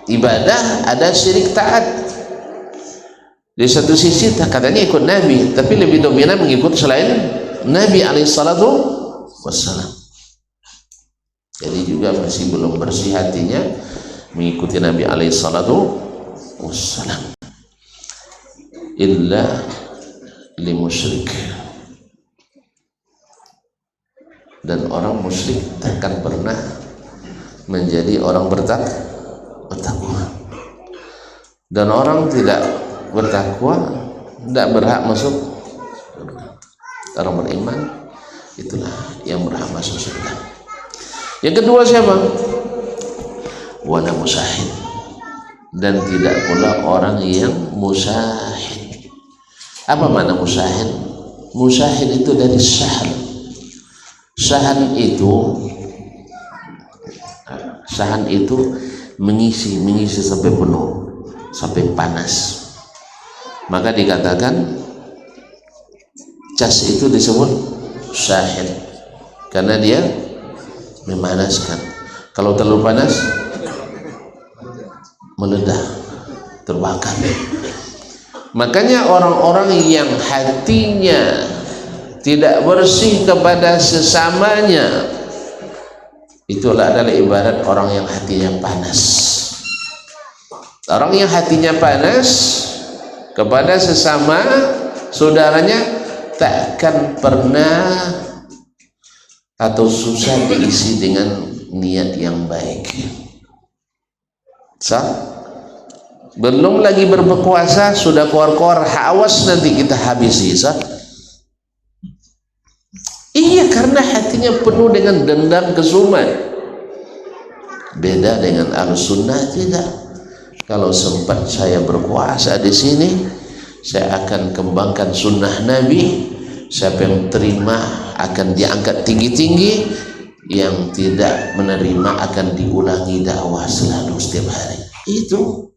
ibadah, ada syirik taat. Di satu sisi katanya ikut Nabi, tapi lebih dominan mengikut selain Nabi alaihi salatu wassalam. Jadi juga masih belum bersih hatinya mengikuti Nabi alaihi salatu wassalam. Illa li musyrik. Dan orang musyrik takkan pernah menjadi orang bertakwa. Dan orang tidak bertakwa tidak berhak masuk surga. Orang beriman itulah yang berhak masuk surga. Yang kedua siapa? Wala musahid. Dan tidak pula orang yang musahid. Apa makna musahid? Musahid itu dari sahan. Sahan itu mengisi sampai penuh, sampai panas. Maka dikatakan cas itu disebut syahid karena dia memanaskan. Kalau terlalu panas meledak, terbakar. Makanya orang-orang yang hatinya tidak bersih kepada sesamanya itulah adalah ibarat orang yang hatinya panas. Orang yang hatinya panas kepada sesama saudaranya takkan pernah atau susah diisi dengan niat yang baik. Belum lagi berpuasa sudah keluar-keluar, awas nanti kita habisi. Iya, karena hatinya penuh dengan dendam kesumat. Beda dengan Ahlussunnah tidak. Kalau sempat saya berkuasa di sini, saya akan kembangkan sunnah Nabi. Siapa yang terima akan diangkat tinggi-tinggi, yang tidak menerima akan diulangi dakwah selalu setiap hari. Itu.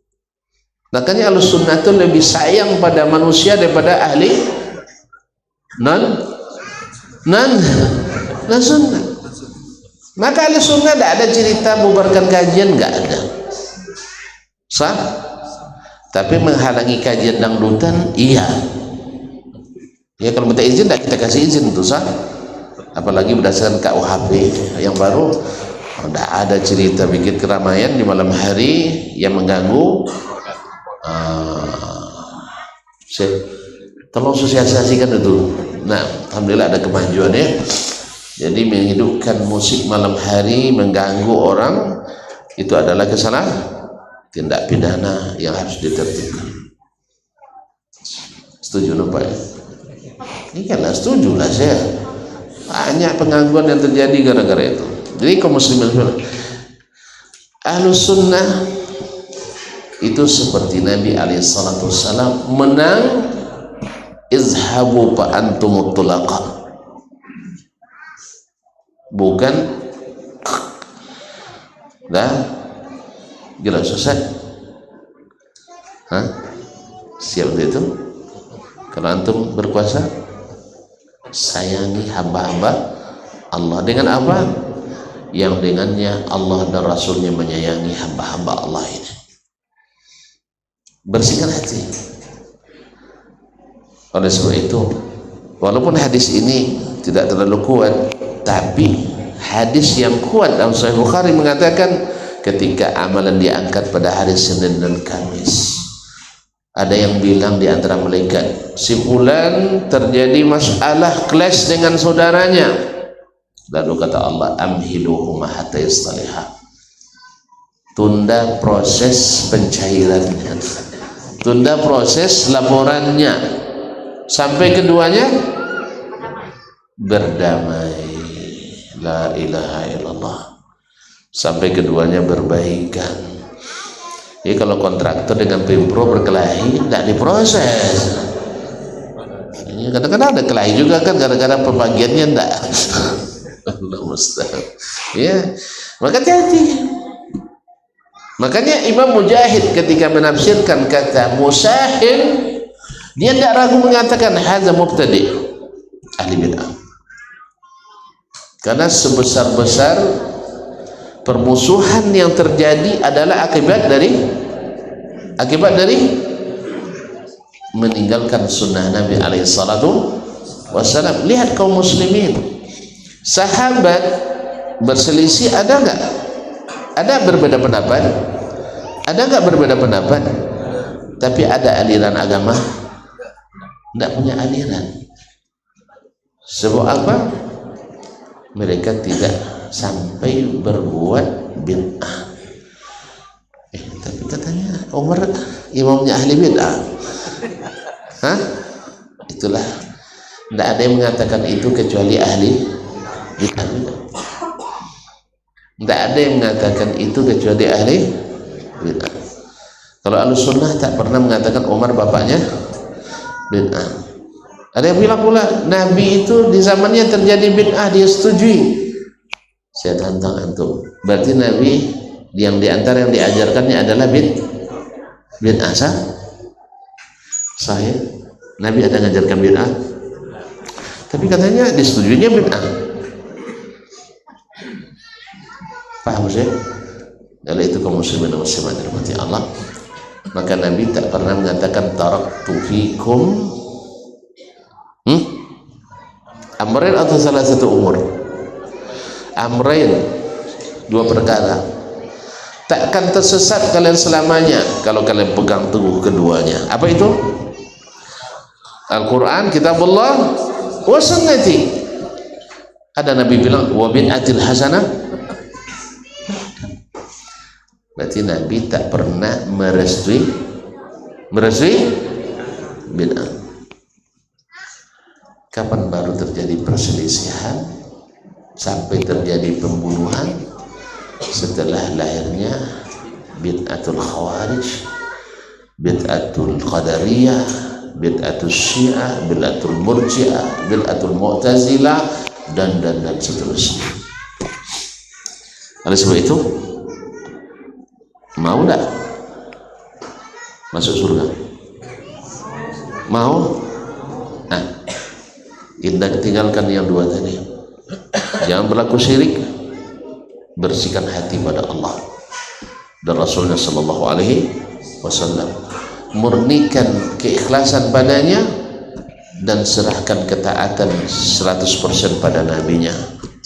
Makanya Ahlussunnah itu lebih sayang pada manusia daripada ahli non sunnah. Maka Ahlussunnah tidak ada cerita bubarkan kajian, nggak ada. Sah? Tapi menghalangi kajian dangdutan, iya. Ya kalau minta izin, tidak kita kasih izin tuh, sah. Apalagi berdasarkan KUHP yang baru, tidak ada cerita bikin keramaian di malam hari yang mengganggu. Tolong sosialisasikan itu. Nah, alhamdulillah ada kemajuan ya. Jadi menghidupkan musik malam hari mengganggu orang itu adalah kesalahan. Tindak pidana yang harus ditertibkan. Setuju Pak? Ini kan setuju lah saya. Banyak penggangguan yang terjadi gara-gara itu. Jadi kaum muslimin Ahlussunnah itu seperti Nabi alaihissalam menang izhabu fa antumut tulaqa. Bukan dah gila susah. Siap itu. Kalau antum berkuasa, sayangi hamba-hamba Allah. Dengan apa? Yang dengannya Allah dan Rasulnya menyayangi hamba-hamba Allah ini. Bersihkan hati. Oleh sebab itu, walaupun hadis ini tidak terlalu kuat, tapi hadis yang kuat dalam Sahih Bukhari mengatakan ketika amalan diangkat pada hari Senin dan Kamis, ada yang bilang di antara malaikat, si fulan terjadi masalah clash dengan saudaranya, lalu kata Allah, amhiluhuma hatta yastaliha, tunda proses pencairannya, tunda proses laporannya sampai keduanya berdamai. La ilaha illallah. Sampai keduanya berbaikan. Jadi kalau kontraktor dengan Pempro berkelahi tidak diproses. Kadang-kadang ada kelahi juga kan gara-gara pembagiannya tidak. Allah mustahil. Ya, maka hati. Makanya Imam Mujahid ketika menafsirkan kata musahid, dia tidak ragu mengatakan hadza mubtadi' ahli bid'ah. Karena sebesar-besar permusuhan yang terjadi adalah akibat dari meninggalkan sunnah Nabi alaihi salatu wassalam. Lihat kaum muslimin, sahabat berselisih ada nggak? Ada berbeda pendapat? Ada nggak berbeda pendapat? Tapi ada aliran agama? Tidak punya aliran. Sebab apa? Mereka tidak sampai berbuat bid'ah. Tapi katanya Umar imamnya ahli bid'ah. Hah? Itulah. Tidak ada yang mengatakan itu kecuali ahli bid'ah juga. Tidak ada yang mengatakan itu kecuali ahli bid'ah. Kalau Ahlussunnah tak pernah mengatakan Umar bapaknya bid'ah. Ada yang bilang pula Nabi itu di zamannya terjadi bid'ah, dia setujui. Saya tantang antum. Berarti Nabi yang diantara yang diajarkannya adalah bid'ah sah? Sahih. Nabi ada mengajarkan bid'ah. Tapi katanya disetujuinya bid'ah. Paham saya? Kalau itu kaum muslimin dan muslimat dirahmati Allah, maka Nabi tak pernah mengatakan taraktu fikum amrain atau salah satu umur. Amrain, dua perkara. Takkan tersesat kalian selamanya kalau kalian pegang teguh keduanya. Apa itu? Al-Quran, kitabullah, wa sunnati. Ada Nabi bilang wa bid'atil hasanah. Berarti Nabi tak pernah merestui bid'ah. Kapan baru terjadi perselisihan sampai terjadi pembunuhan? Setelah lahirnya bid'atul khawarij, bid'atul qadariyah, bid'atul syiah, bid'atul murji'ah, bid'atul mu'tazilah, dan seterusnya. Oleh sebab itu, mau tak masuk surga? Mau? Nah, kita tinggalkan yang dua tadi. Jangan berlaku syirik, bersihkan hati pada Allah dan Rasulnya Sallallahu Alaihi Wasallam, murnikan keikhlasan padanya dan serahkan ketaatan 100% pada nabinya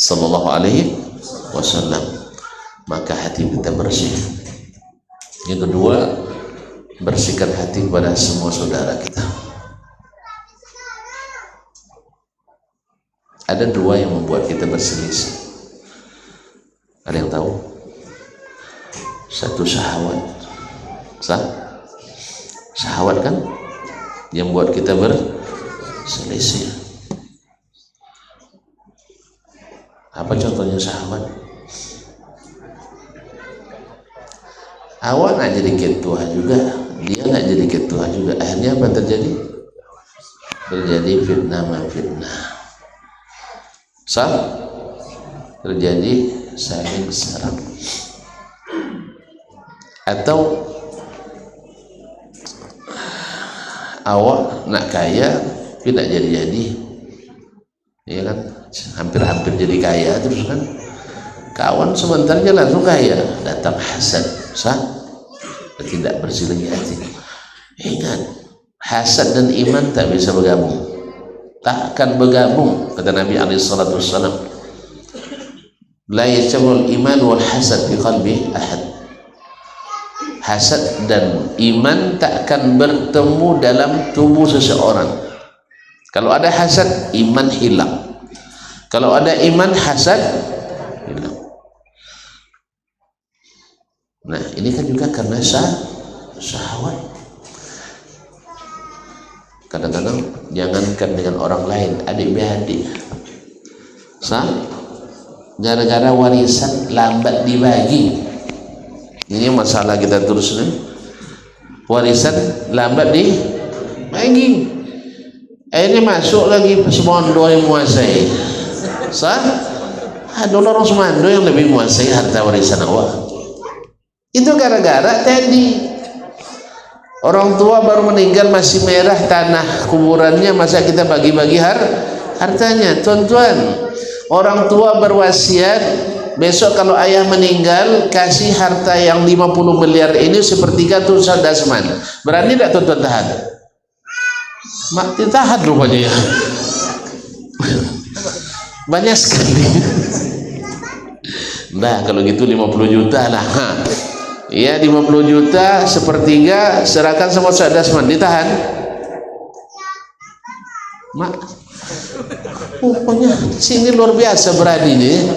Sallallahu Alaihi Wasallam, maka hati kita bersih. Yang kedua, bersihkan hati pada semua saudara kita. Ada dua yang membuat kita berselisih. Ada yang tahu? Satu syahwat. Syahwat kan yang membuat kita berselisih. Apa contohnya syahwat? Awak nak jadi ketua juga, dia nak jadi ketua juga. Akhirnya apa yang terjadi? Terjadi fitnah. Terjadi saling serang. Atau awak nak kaya tapi nak jadi, ya kan? Hampir jadi kaya terus kan? Kawan sebentarnya langsung kaya, datang hasad, tidak bersih lagi hati. Ingat, hasad dan iman tak bisa bergabung. Tak akan bergabung, kata Nabi SAW. La yajma'ul iman wal hasad fi qalbi ahad. Hasad dan iman tak akan bertemu dalam tubuh seseorang. Kalau ada hasad, iman hilang. Kalau ada iman, hasad hilang. Nah, ini kan juga karena syahwat. Kadang-kadang jangankan dengan orang lain, adik-beradik, gara-gara warisan lambat dibagi. Ini masalah kita terus nih. Warisan lambat dibagi. Ini masuk lagi semondo yang menguasai. Ada orang semondo yang lebih menguasai harta warisan awak. Itu gara-gara tadi. Orang tua baru meninggal masih merah tanah kuburannya, masa kita bagi-bagi hartanya. Tuan-tuan, orang tua berwasiat, besok kalau ayah meninggal kasih harta yang 50 miliar ini sepertiga tuh dasman. Berani tidak tuan-tuan tahan? Tahan rupanya ya. Banyak sekali. Nah, kalau gitu 50 juta lah. Ha. Ya, 50 juta sepertiga serahkan sama Ustaz Dasman, ditahan. Mak, pokoknya sini luar biasa beraninya.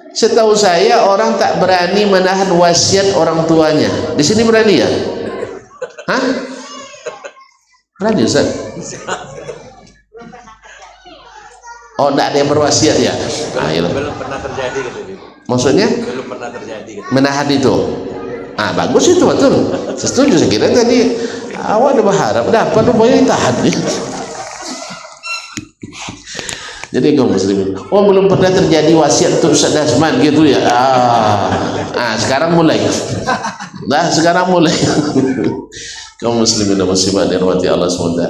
Setahu saya orang tak berani menahan wasiat orang tuanya. Di sini berani ya? Hah? Berani Ustaz? Oh, tidak ada yang berwasiat ya? Belum pernah terjadi gitu. Maksudnya? Belum pernah terjadi gitu. Menahan itu. Ah, bagus itu, betul. Setuju, saya kira tadi awak udah berharap dapat rupanya ditahan nih. Jadi kaum muslimin, oh belum pernah terjadi wasiat untuk Ustaz Dasman gitu ya. Sekarang mulai. Nah, sekarang mulai. Kaum muslimin dan muslimat dirahmati Allah SWT,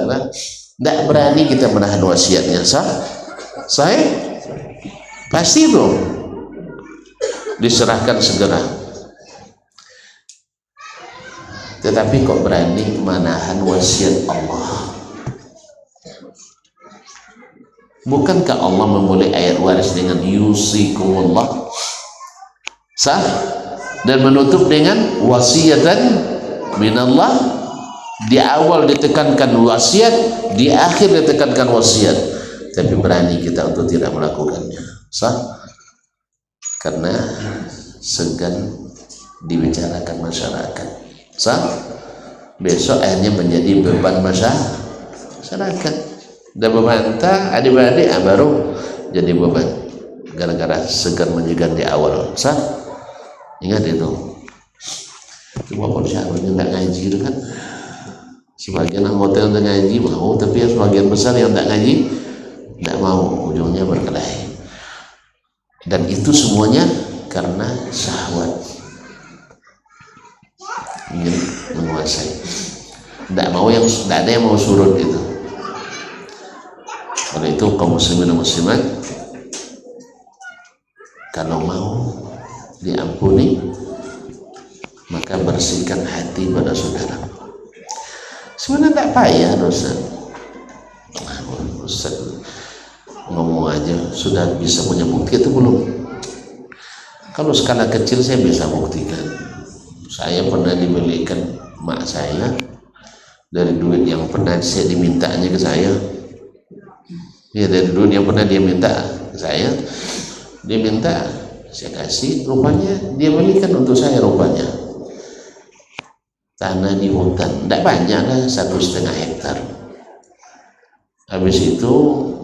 tidak berani kita menahan wasiatnya. Saya pasti itu diserahkan segera. Tetapi kok berani menahan wasiat Allah? Bukankah Allah memulai ayat waris dengan yusikumullah? Sah? Dan menutup dengan wasiatan minallah. Di awal ditekankan wasiat, di akhir ditekankan wasiat. Tapi berani kita untuk tidak melakukannya. Sah? Karena segan dibicarakan masyarakat. Sah? Besok akhirnya menjadi beban masyarakat. Dan membantah adik-adik baru jadi beban gara-gara segan menyegan di awal. Sah? Ingat itu. Cuma kalau syaratnya nggak ngaji itu kan, sebagian anggota yang ngaji mau, tapi sebagian besar yang nggak ngaji nggak mau, ujungnya berkelahi. Dan itu semuanya karena syahwat ingin menguasai. Nggak ada yang mau surut itu. Oleh itu kaum muslimin dan muslimat, kalau mau diampuni maka bersihkan hati pada saudara. Sebenarnya tak payah dosa. Ustaz ngomong aja sudah bisa punya bukti itu belum? Kalau skala kecil saya bisa buktikan. Saya pernah dibelikan mak saya dari duit yang pernah saya dimintanya ke saya. Ya, dari duit yang pernah dia minta ke saya, dia minta saya kasih, rupanya dia belikan untuk saya rupanya tanah di hutan, tidak banyak lah, 1,5 hektar. Habis itu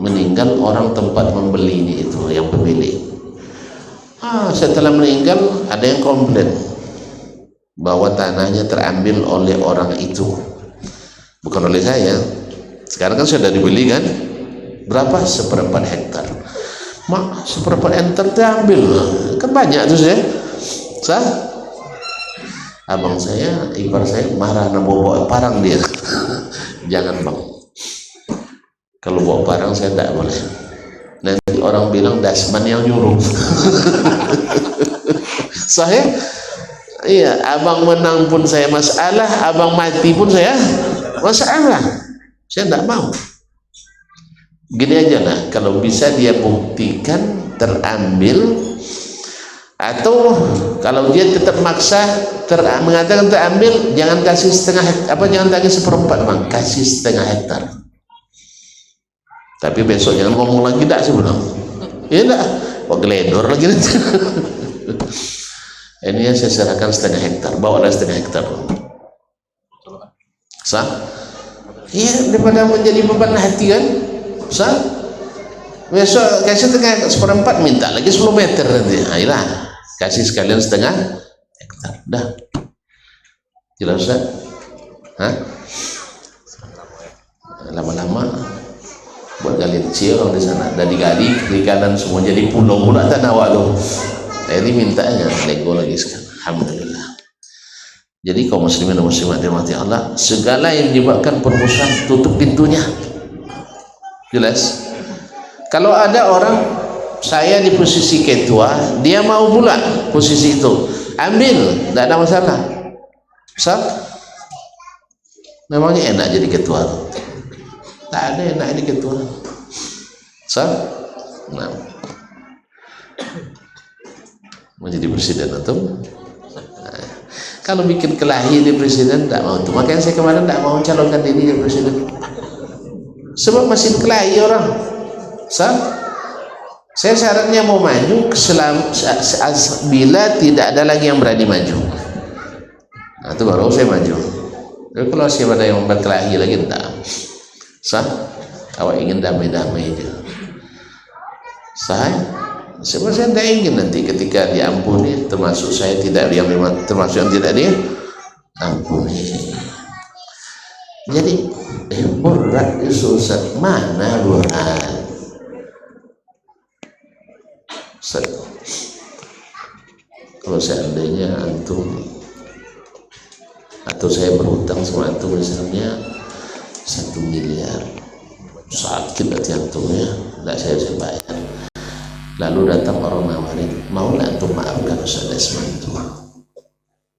meninggal orang tempat membelinya itu, yang pemilik. Setelah meninggal ada yang komplain bahwa tanahnya terambil oleh orang itu, bukan oleh saya. Sekarang kan sudah dibeli kan, berapa? 1/4 hektar. Mak, 1/4 hektar diambil kan banyak tuh saya. Sah? Abang saya, ipar saya marah nak bawa parang dia. Jangan bang, kalau bawa parang saya tidak boleh, nanti orang bilang Dasman yang nyuruh. Saya iya, abang menang pun saya masalah, abang mati pun saya masalah. Saya tidak mau. Gini aja lah, kalau bisa dia buktikan terambil, atau kalau dia tetap maksa mengatakan terambil, jangan kasih jangan kasih 1/4 bang, kasih 1/2 hektar. Tapi besok jangan ngomong lagi dah sebelum. Ya dah, kok geledor lagi nanti. Ini yang saya serahkan 1/2 hektar, bawa 1/2 hektar. Sah? Iya, daripada menjadi beban hati kan. Sah? Besok kasih 1/4, minta lagi 10 meter nanti. Ayolah, kasih sekalian 1/2 hektar. Dah. Jelas Ustaz? Hah? Lama-lama buat gali kecil orang di sana, dan digali di kanan semua jadi pulau pula tanah walau. Jadi mintanya lego lagi sekarang. Alhamdulillah. Jadi kaum muslimin dan muslimat dirahmati Allah, segala yang menyebabkan permusuhan tutup pintunya. Jelas? Kalau ada orang, saya di posisi ketua, dia mau pula posisi itu, ambil, tidak ada masalah. Sah? Memangnya enak jadi ketua? Tak ada enak jadi ketua. Sah? Nah. mau jadi presiden antum? Nah, kalau bikin kelahi di presiden tidak mau tuh. Makanya saya kemarin tidak mau calonkan diri jadi presiden. Sebab masih kelahi orang. Saya syaratnya mau maju bila tidak ada lagi yang berani maju. Nah, itu baru saya maju. Tapi kalau siapa ada yang berkelahi lagi tidak. Awak ingin damai-damai aja. Sebab saya tidak ingin nanti ketika diampuni termasuk saya tidak yang termasuk yang tidak dia ampuni. Jadi berat itu Ustaz. Mana berat? Ustaz, kalau seandainya antum atau saya berhutang sama antum misalnya 1 miliar, sakit hati antumnya, tidak saya bayar. Lalu datang orang nawarin, mau nggak antum maafkan Ustaz Desman itu?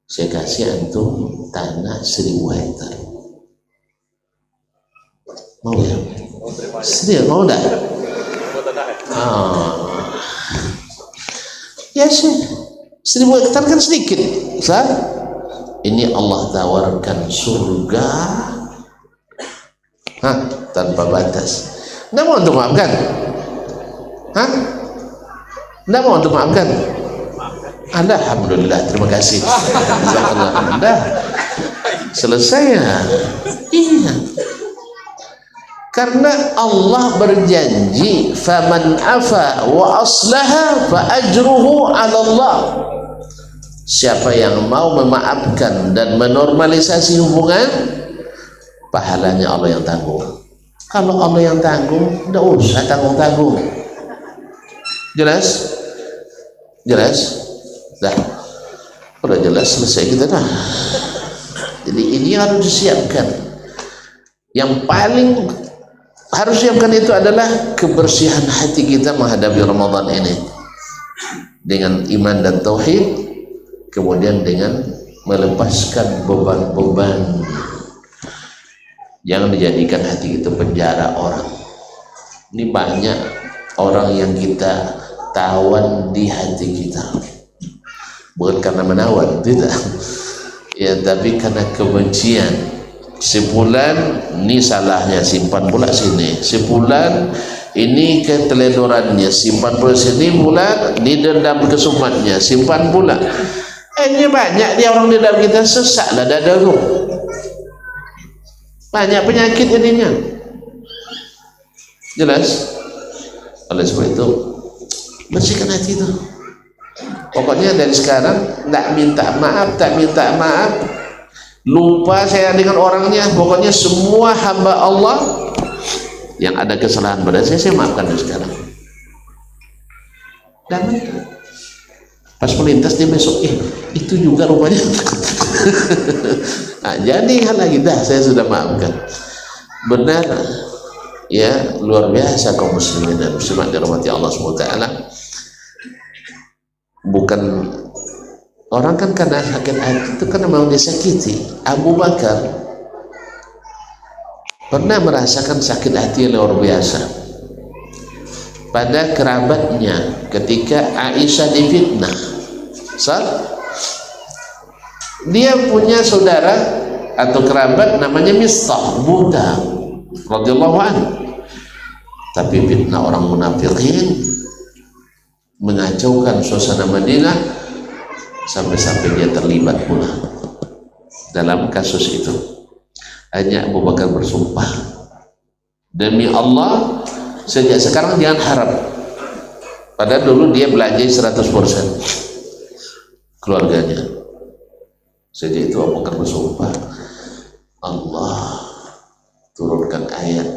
Saya kasih antum tanah 1000 hektar. Mau ya? Serius mau enggak? Ya sih, 1000 hektar kan sedikit. Ini Allah tawarkan surga tanpa batas. Nggak mau untuk maafkan? Nggak mau untuk maafkan? Alhamdulillah, terima kasih. Alhamdulillah, selesai ya. Iya. Karena Allah berjanji, faman afa wa aslaha fa ajruhu 'ala Allah. Siapa yang mau memaafkan dan menormalisasi hubungan, pahalanya Allah yang tanggung. Kalau Allah yang tanggung, tidak usah tanggung-tanggung. Jelas? Jelas? Dah. Udah jelas, selesai kita dah. Jadi ini harus disiapkan. Yang paling harus siapkan itu adalah kebersihan hati kita menghadapi Ramadan ini dengan iman dan tauhid, kemudian dengan melepaskan beban-beban. Jangan dijadikan hati kita penjara orang. Ini banyak orang yang kita tawan di hati kita, bukan karena menawan, tidak ya, tapi karena kebencian. Sebulan ini salahnya, simpan pula sini. Sebulan ini keteledorannya, simpan pula sini. Bulan ini dendam kesumatnya, simpan pula. Ini banyak dia orang di dalam kita, sesaklah dadaku. Banyak penyakit jadinya. Jelas? Oleh sebab itu bersihkan hati itu. Pokoknya dari sekarang tak minta maaf, lupa saya dengan orangnya. Pokoknya semua hamba Allah yang ada kesalahan pada saya maafkan dari sekarang. Dan pas melintas dia besok, itu juga rupanya. Nah, jadi hal lagi dah, saya sudah maafkan. Benar ya, luar biasa kaum muslimin dan muslimat dirahmati Allah SWT. Bukan orang kan karena sakit hati itu kan memang disakiti. Abu Bakar pernah merasakan sakit hati yang luar biasa pada kerabatnya ketika Aisyah difitnah. Dia punya saudara atau kerabat namanya Mistah buta radhiyallahu anhu, tapi fitnah orang munafikin mengacaukan suasana Madinah sampai-sampai dia terlibat pula dalam kasus itu. Hanya Abu Bakar bersumpah, demi Allah sejak sekarang jangan harap. Padahal dulu dia belanjai 100% keluarganya. Sejak itu Abu Bakar bersumpah, Allah turunkan ayat,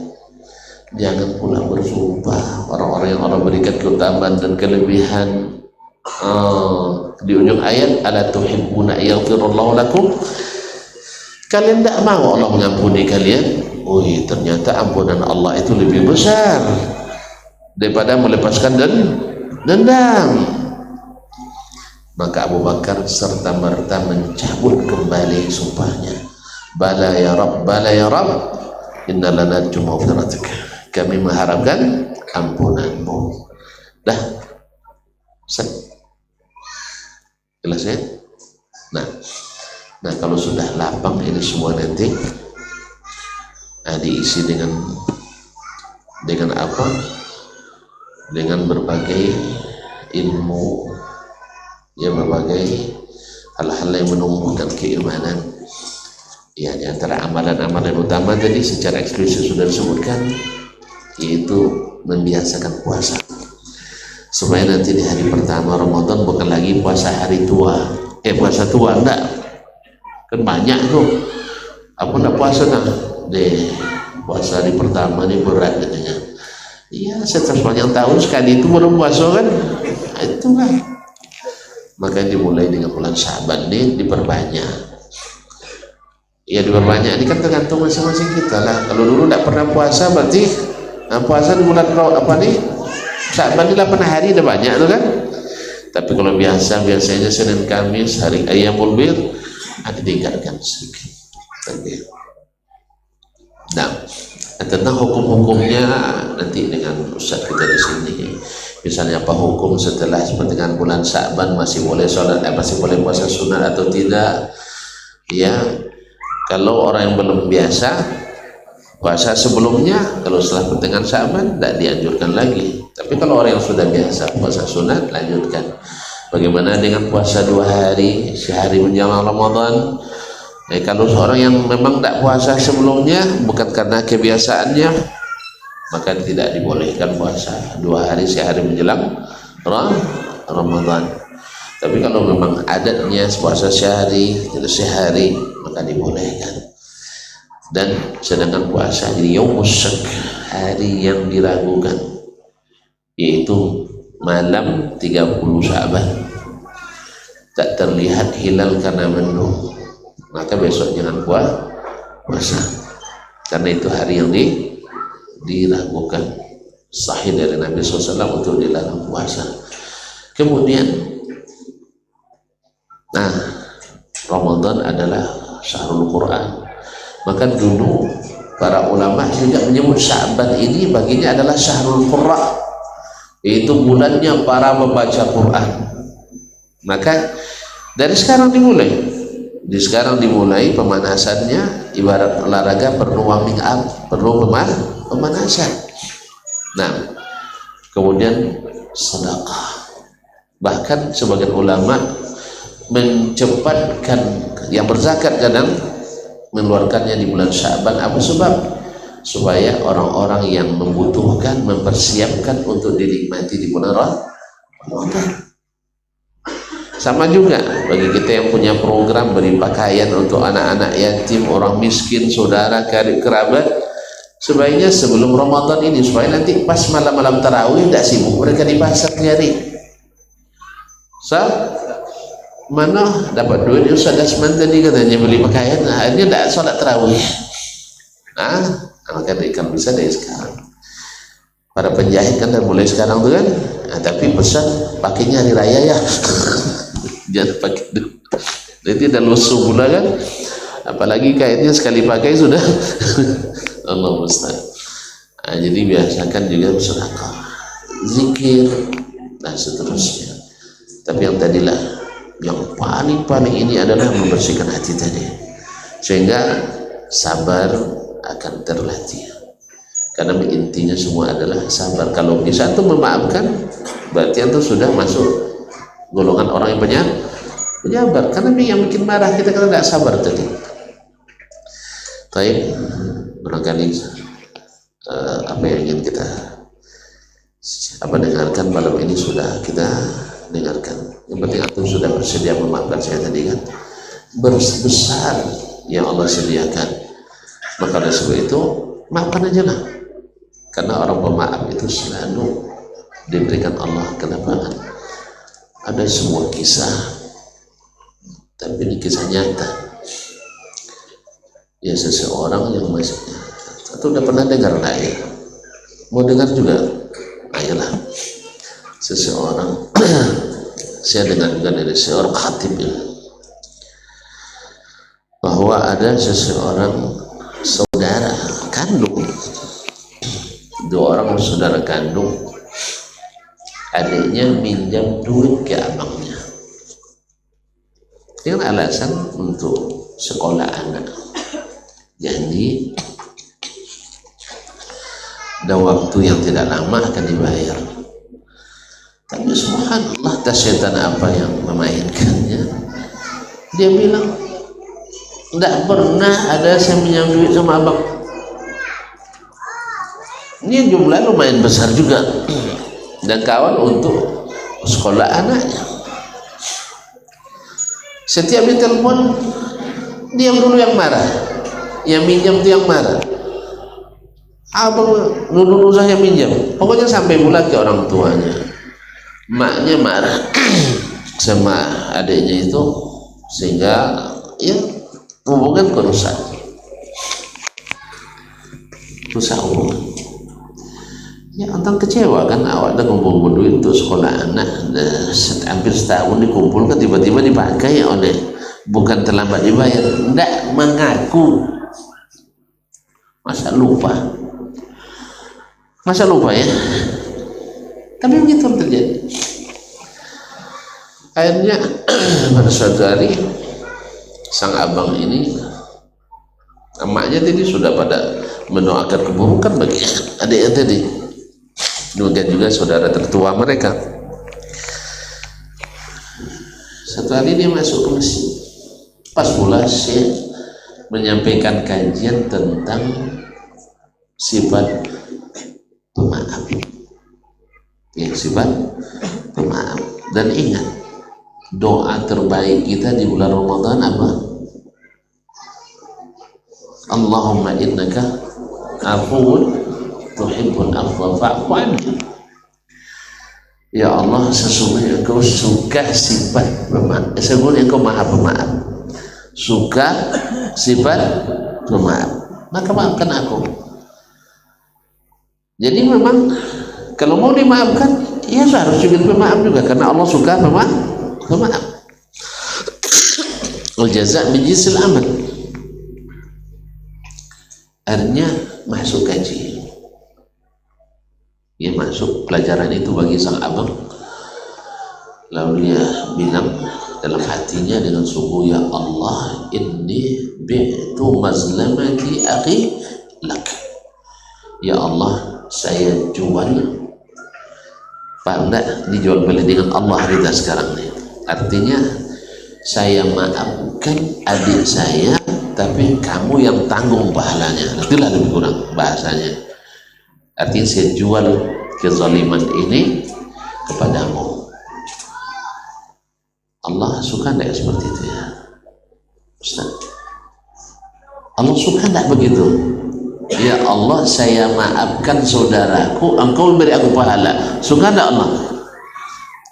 jangan pula bersumpah orang-orang yang Allah berikan keutamaan dan kelebihan. Di ujung ayat, ala tuhibbuna yaghfirullahu lakum, kalian tidak mau Allah mengampuni kalian. Ternyata ampunan Allah itu lebih besar daripada melepaskan dendam. Maka Abu Bakar serta merta mencabut kembali sumpahnya. Bala ya Rabb, inna lana maghfiratak, kami mengharapkan ampunanmu. Dah, Jelas ya? Nah, kalau sudah lapang ini semua nanti diisi dengan apa? Dengan berbagai ilmu, ya, berbagai hal-hal yang menumbuhkan keimanan. Ya, di antara amalan-amalan utama tadi secara eksplisit sudah disebutkan, yaitu membiasakan puasa, supaya nanti di hari pertama Ramadan bukan lagi puasa hari tua, puasa tua, enggak, kan banyak tuh, aku enggak puasa nah, deh puasa hari pertama ini berat katanya. Iya, setelah sepanjang tahun sekali itu baru puasa kan, itu kan. Maka dimulai dengan bulan Syaban ini diperbanyak. Ya diperbanyak ini kan tergantung masing-masing kita lah. Kalau dulu tidak pernah puasa berarti puasa di bulan apa nih? Syaban ini 8 hari udah banyak tuh kan. Tapi kalau biasanya Senin Kamis hari Ayyamul Bir ditingkatkan sedikit. Nah, tentang hukum-hukumnya nanti dengan Ustaz kita di sini. Misalnya apa hukum setelah dengan bulan Syaban, masih boleh sholat, masih boleh puasa sunat atau tidak? Ya, kalau orang yang belum biasa puasa sebelumnya, kalau setelah pertengahan Syaban tidak dianjurkan lagi. Tapi kalau orang yang sudah biasa puasa sunat, lanjutkan. Bagaimana dengan puasa 2 hari, sehari menjelang Ramadan? Kalau seorang yang memang tidak puasa sebelumnya, bukan karena kebiasaannya, maka tidak dibolehkan puasa 2 hari sehari menjelang Ramadan. Tapi kalau memang adatnya puasa sehari, maka dibolehkan. Dan sedangkan puasa di Yaumus Syak, hari yang diragukan, yaitu malam 30 Sya'ban, tak terlihat hilal karena mendung, maka besok jangan puasa, karena itu hari yang diragukan. Sahih dari Nabi SAW untuk dilarang puasa. Kemudian Ramadan adalah syahrul Quran, maka dulu para ulama juga menyebut Sya'ban ini baginya adalah syahrul Qurra, yaitu bulannya para membaca Quran. Maka dari sekarang dimulai pemanasannya, ibarat olahraga perlu warming up, perlu pemanasan. Nah, kemudian sedekah. Bahkan sebagian ulama mencepatkan yang berzakat kadang mengeluarkannya di bulan Sya'ban. Apa sebab? Supaya orang-orang yang membutuhkan mempersiapkan untuk dinikmati di bulan Ramadan. Sama juga bagi kita yang punya program beri pakaian untuk anak-anak yatim, orang miskin, saudara, karib kerabat, sebaiknya sebelum Ramadan ini, supaya nanti pas malam-malam tarawih tidak sibuk mereka di pasar nyari. Mana dapat duit Ustaz Dasman tadi katanya beli pakaian, akhirnya tidak sholat tarawih. Maka ikan bisa dari sekarang. Para penjahit kan udah mulai sekarang tuh kan, tapi pesan pakainya hari raya ya. Jangan pakai dulu, nanti udah lusuh pula kan, apalagi kainnya sekali pakai sudah Allah musta'an. Jadi biasakan juga sedekah, zikir dan seterusnya. Tapi yang tadilah yang paling ini adalah membersihkan hati tadi, sehingga sabar akan terlatih. Karena intinya semua adalah sabar. Kalau bisa tuh memaafkan, berarti itu sudah masuk golongan orang yang penyabar. Karena yang bikin marah kita kalau tidak sabar tadi. Baik, barangkali apa yang ingin kita dengarkan malam ini sudah kita dengarkan. Yang penting antum sudah bersedia memaafkan saya tadi kan. Besar yang Allah sediakan. Maka dari sebab itu maafkan aja lah. Karena orang pemaaf itu selalu diberikan Allah kelapangan. Ada sebuah kisah, tapi ini kisah nyata. Ya, seseorang yang masih, atau udah pernah dengar lah ya, mau dengar juga, ayolah. Seseorang saya dengar juga dari seorang khatib ya, bahwa ada seseorang saudara kandung, 2 orang saudara kandung, adiknya minjam duit ke abangnya. dengan alasan untuk sekolah anak, janji ada waktu yang tidak lama akan dibayar. Tapi subhanallah, tas syaitan apa yang memainkannya, dia bilang tidak pernah ada saya pinjam duit sama abang. Ini jumlah lumayan besar juga, dan kawan untuk sekolah anaknya. Setiap ditelepon, diam dulu yang marah, yang minjam itu yang marah. Abang nuduh saya minjam, pokoknya sampai pula ke orang tuanya. Maknya marah sama adiknya itu, sehingga ya hubungan rusak hubungan. Ya, Antam kecewa kan, awak dah kumpul duit untuk sekolah anak, hampir setahun dikumpulkan, tiba-tiba dipakai oleh, bukan terlambat dibayar, tidak mengaku. Masa lupa ya. Tapi begitu terjadi. Akhirnya pada suatu hari sang abang ini, emaknya tadi sudah pada mendoakan keburukan bagi adiknya tadi, demikian juga saudara tertua mereka. Satu hari dia masuk ke masjid, pas pula Syekh menyampaikan kajian tentang sifat pemaaf. Ya, sifat pemaaf. Dan ingat, doa terbaik kita di bulan Ramadan apa? Allahumma innaka afuwun tuhibbul afwa fa'fu anni. Ya Allah, sesungguhnya Engkau suka sifat pemaaf, sesungguhnya Engkau maha pemaaf, suka sifat pemaaf, maka maafkan aku. Jadi memang kalau mau dimaafkan, ya harus juga pemaaf juga, karena Allah suka pemaaf. Al-jaza' min jinsil amal. Akhirnya masuk kaji. Dia masuk pelajaran itu bagi sang abang. Lalu dia bilang dalam hatinya dengan sungguh, ya Allah, inni bi'tu mazlamati akhi lak. Ya Allah, saya jual. Pak, enggak dijual beli dengan Allah kita sekarang nih. Artinya saya maafkan adik saya, tapi kamu yang tanggung pahalanya. Itulah lebih kurang bahasanya. Artinya saya jual kezaliman ini kepadamu. Allah suka enggak seperti itu ya Ustaz? Allah suka enggak begitu? Ya Allah, saya maafkan saudaraku, engkau beri aku pahala. Suka enggak Allah?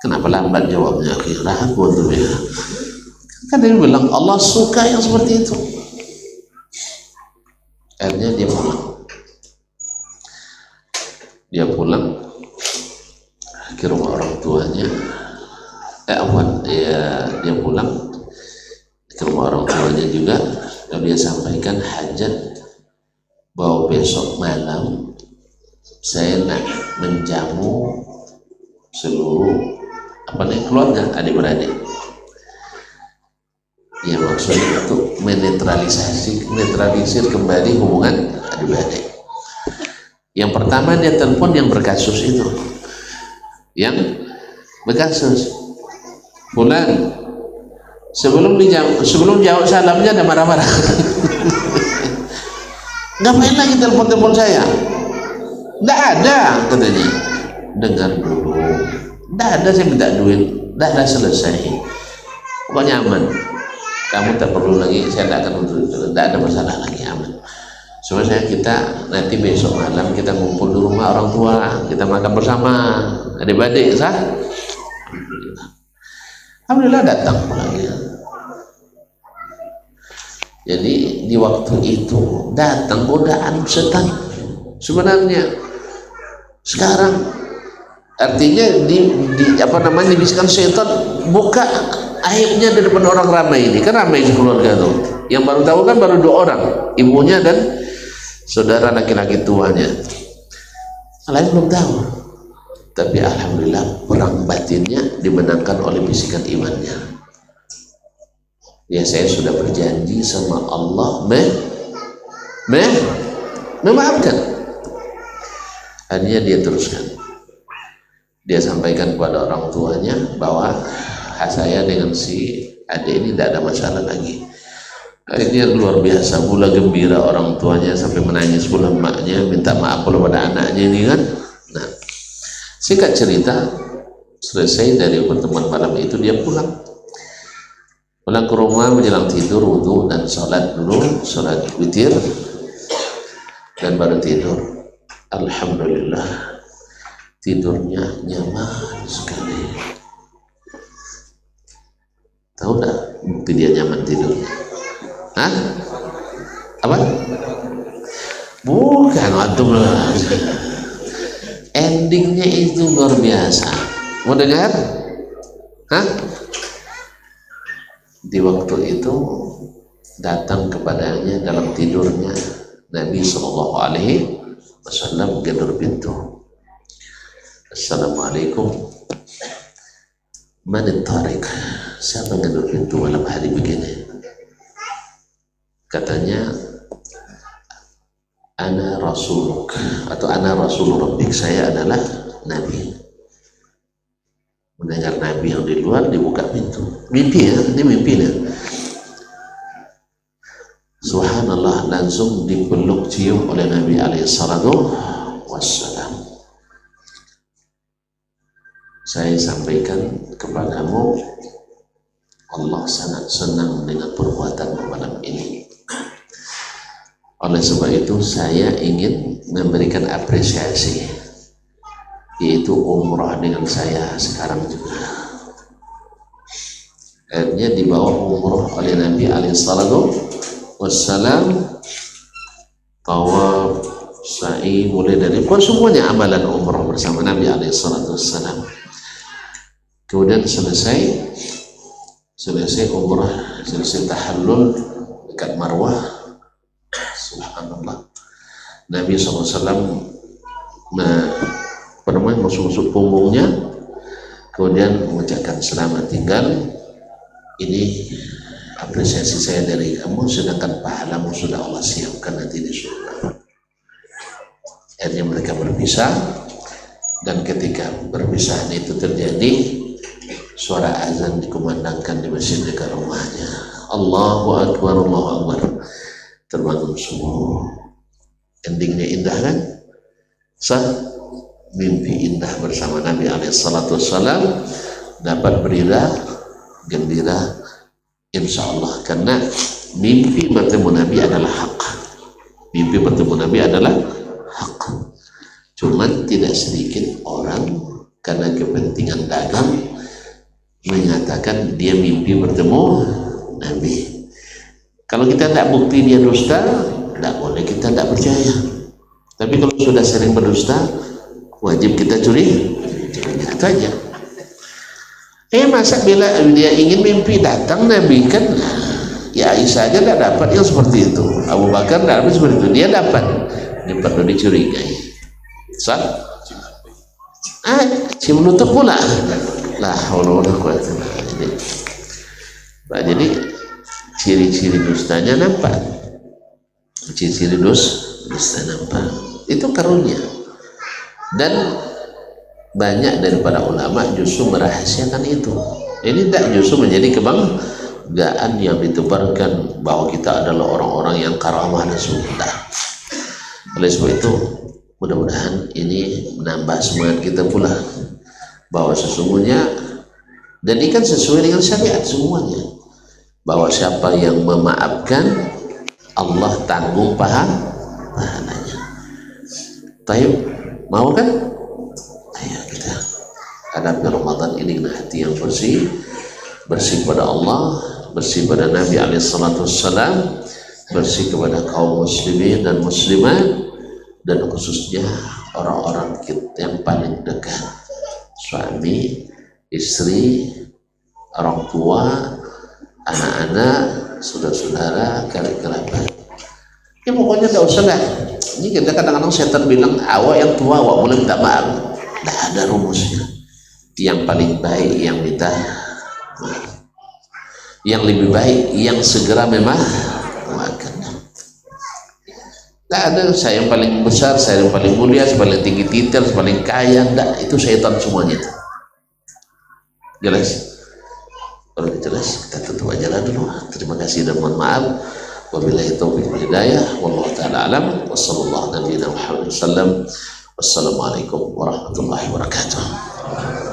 Kenapa lambat jawabnya? Ragu tuh ya. Kan dia bilang Allah suka yang seperti itu. Akhirnya dia pulang ke rumah orang tuanya. Dia pulang ke rumah orang tuanya juga, dan dia sampaikan hajat bahwa besok malam saya nak menjamu seluruh keluarga adik-beradik. Ya, maksudnya untuk menetralisir kembali hubungan adik-beradik. Yang pertama dia telepon yang berkasus itu, yang berkasus. Fulan, sebelum jawab salamnya ada marah-marah. Ngapain lagi telepon saya? Nggak ada, katanya. Dengar dulu. Nggak ada, saya minta duit. Nggak ada, selesai. Pokoknya aman. Kamu tak perlu lagi, saya tidak akan untuk itu. Nggak ada masalah lagi, aman. Soalnya kita nanti besok malam kita ngumpul di rumah orang tua, kita makan bersama adik-adik, sah? Alhamdulillah datang lagi. Jadi di waktu itu datang godaan setan sebenarnya. Sekarang artinya dibisikkan setan, buka aibnya di depan orang ramai ini. Kan ramai di keluarga tuh. Yang baru tahu kan baru 2 orang, ibunya dan saudara laki-laki tuanya. Lain belum tahu. Tapi alhamdulillah perang batinnya dimenangkan oleh bisikan imannya. Ya saya sudah berjanji sama Allah memaafkan. Akhirnya dia teruskan. Dia sampaikan kepada orang tuanya bahwa saya dengan si adik ini tidak ada masalah lagi. Akhirnya luar biasa pula gembira orang tuanya sampai menangis pula emaknya, minta maaf pula pada anaknya ini kan. Nah, singkat cerita, selesai dari pertemuan malam itu dia pulang ke rumah menjelang tidur, wudu dan sholat dulu, sholat witir dan baru tidur. Alhamdulillah tidurnya nyaman sekali. Tahu tak bukti dia nyaman tidurnya? Hah? Apa? Bukan, antum lah. Endingnya itu luar biasa. Mau dengar? Hah? Di waktu itu datang kepadanya dalam tidurnya Nabi SAW gedor pintu. Assalamualaikum. Manit tarik. Siapa gedor pintu malam hari begini? Katanya, ana rasuluk atau ana rasul rabbik, saya adalah Nabi. Mendengar Nabi yang di luar, dibuka pintu. Mimpi ya, ini mimpi ya. Subhanallah, langsung dipeluk cium oleh Nabi alaihissalatu wassalam. Saya sampaikan kepadamu, Allah sangat senang dengan perbuatan malam ini. Oleh sebab itu saya ingin memberikan apresiasi, yaitu umrah dengan saya sekarang juga. Akhirnya dibawa umrah oleh Nabi alaihissalatu wassalam, tawaf, sa'i, mulai dari semuanya amalan umrah bersama Nabi alaihissalatu wassalam. Kemudian selesai umrah, selesai tahallul dekat Marwah. Subhanallah, Nabi SAW masuk punggungnya, kemudian mengucapkan selamat tinggal, ini apresiasi saya dari kamu, sedangkan pahalamu sudah Allah siapkan nanti di surga. Akhirnya mereka berpisah, dan ketika perpisahan itu terjadi, suara azan dikumandangkan di masjid dekat rumahnya. Allahu Akbar, Allahu Akbar. Terbangun semua. Endingnya indah kan? Mimpi indah bersama Nabi alaihissalatu wassalam, dapat gembira insya Allah, karena mimpi bertemu Nabi adalah hak. Mimpi bertemu Nabi adalah hak. Cuman tidak sedikit orang karena kepentingan dagang mengatakan dia mimpi bertemu Nabi. Kalau kita tidak bukti dia dusta, tidak boleh, kita tidak percaya. Tapi kalau sudah sering berdusta, wajib kita curiga. Itu aja. Masa bila dia ingin mimpi datang Nabi kan, ya Aisyah aja tidak dapat yang seperti itu. Abu Bakar tidak dapat seperti itu, dia dapat. Ini perlu dicurigai. Cium lutut pula. Lah, Allah jadi ciri-ciri dustanya nampak, ciri-ciri dusta nampak, itu karunia. Dan banyak daripada ulama justru merahasiakan itu. Ini tidak justru menjadi kebanggaan yang ditebarkan bahwa kita adalah orang-orang yang karamah dan sunnah. Oleh sebab itu mudah-mudahan ini menambah semangat kita pula bahwa sesungguhnya, dan ini kan sesuai dengan syariat semuanya, bahwa siapa yang memaafkan Allah tanggung pahalanya. Tayyib, mau kan? Ayo kita hadapi Ramadan ini dengan hati yang bersih kepada Allah, bersih pada Nabi alaihissalatu wassalam, bersih kepada kaum muslimin dan muslimat, dan khususnya orang-orang kita yang paling dekat, suami, istri, orang tua, anak-anak, saudara-saudara, kerabat. Ya pokoknya tidak usah lah. Ini kita kadang-kadang setan bilang awak yang tua, awak boleh minta maaf. Tidak ada rumusnya. Yang paling baik yang minta maaf. yang lebih baik yang segera memakannya. Tidak ada saya yang paling besar, saya yang paling mulia, saya paling tinggi titel, saya paling kaya. Tidak, itu syaitan semuanya itu. Jelas? Kalau jelas, kita tutup aja lah dulu. Terima kasih dan mohon maaf. Wabillahi taufiq wal hidayah. Wallahu ta'ala alam. Wassallallahu nabiyana Muhammad sallam. Wassalamualaikum warahmatullahi wabarakatuh.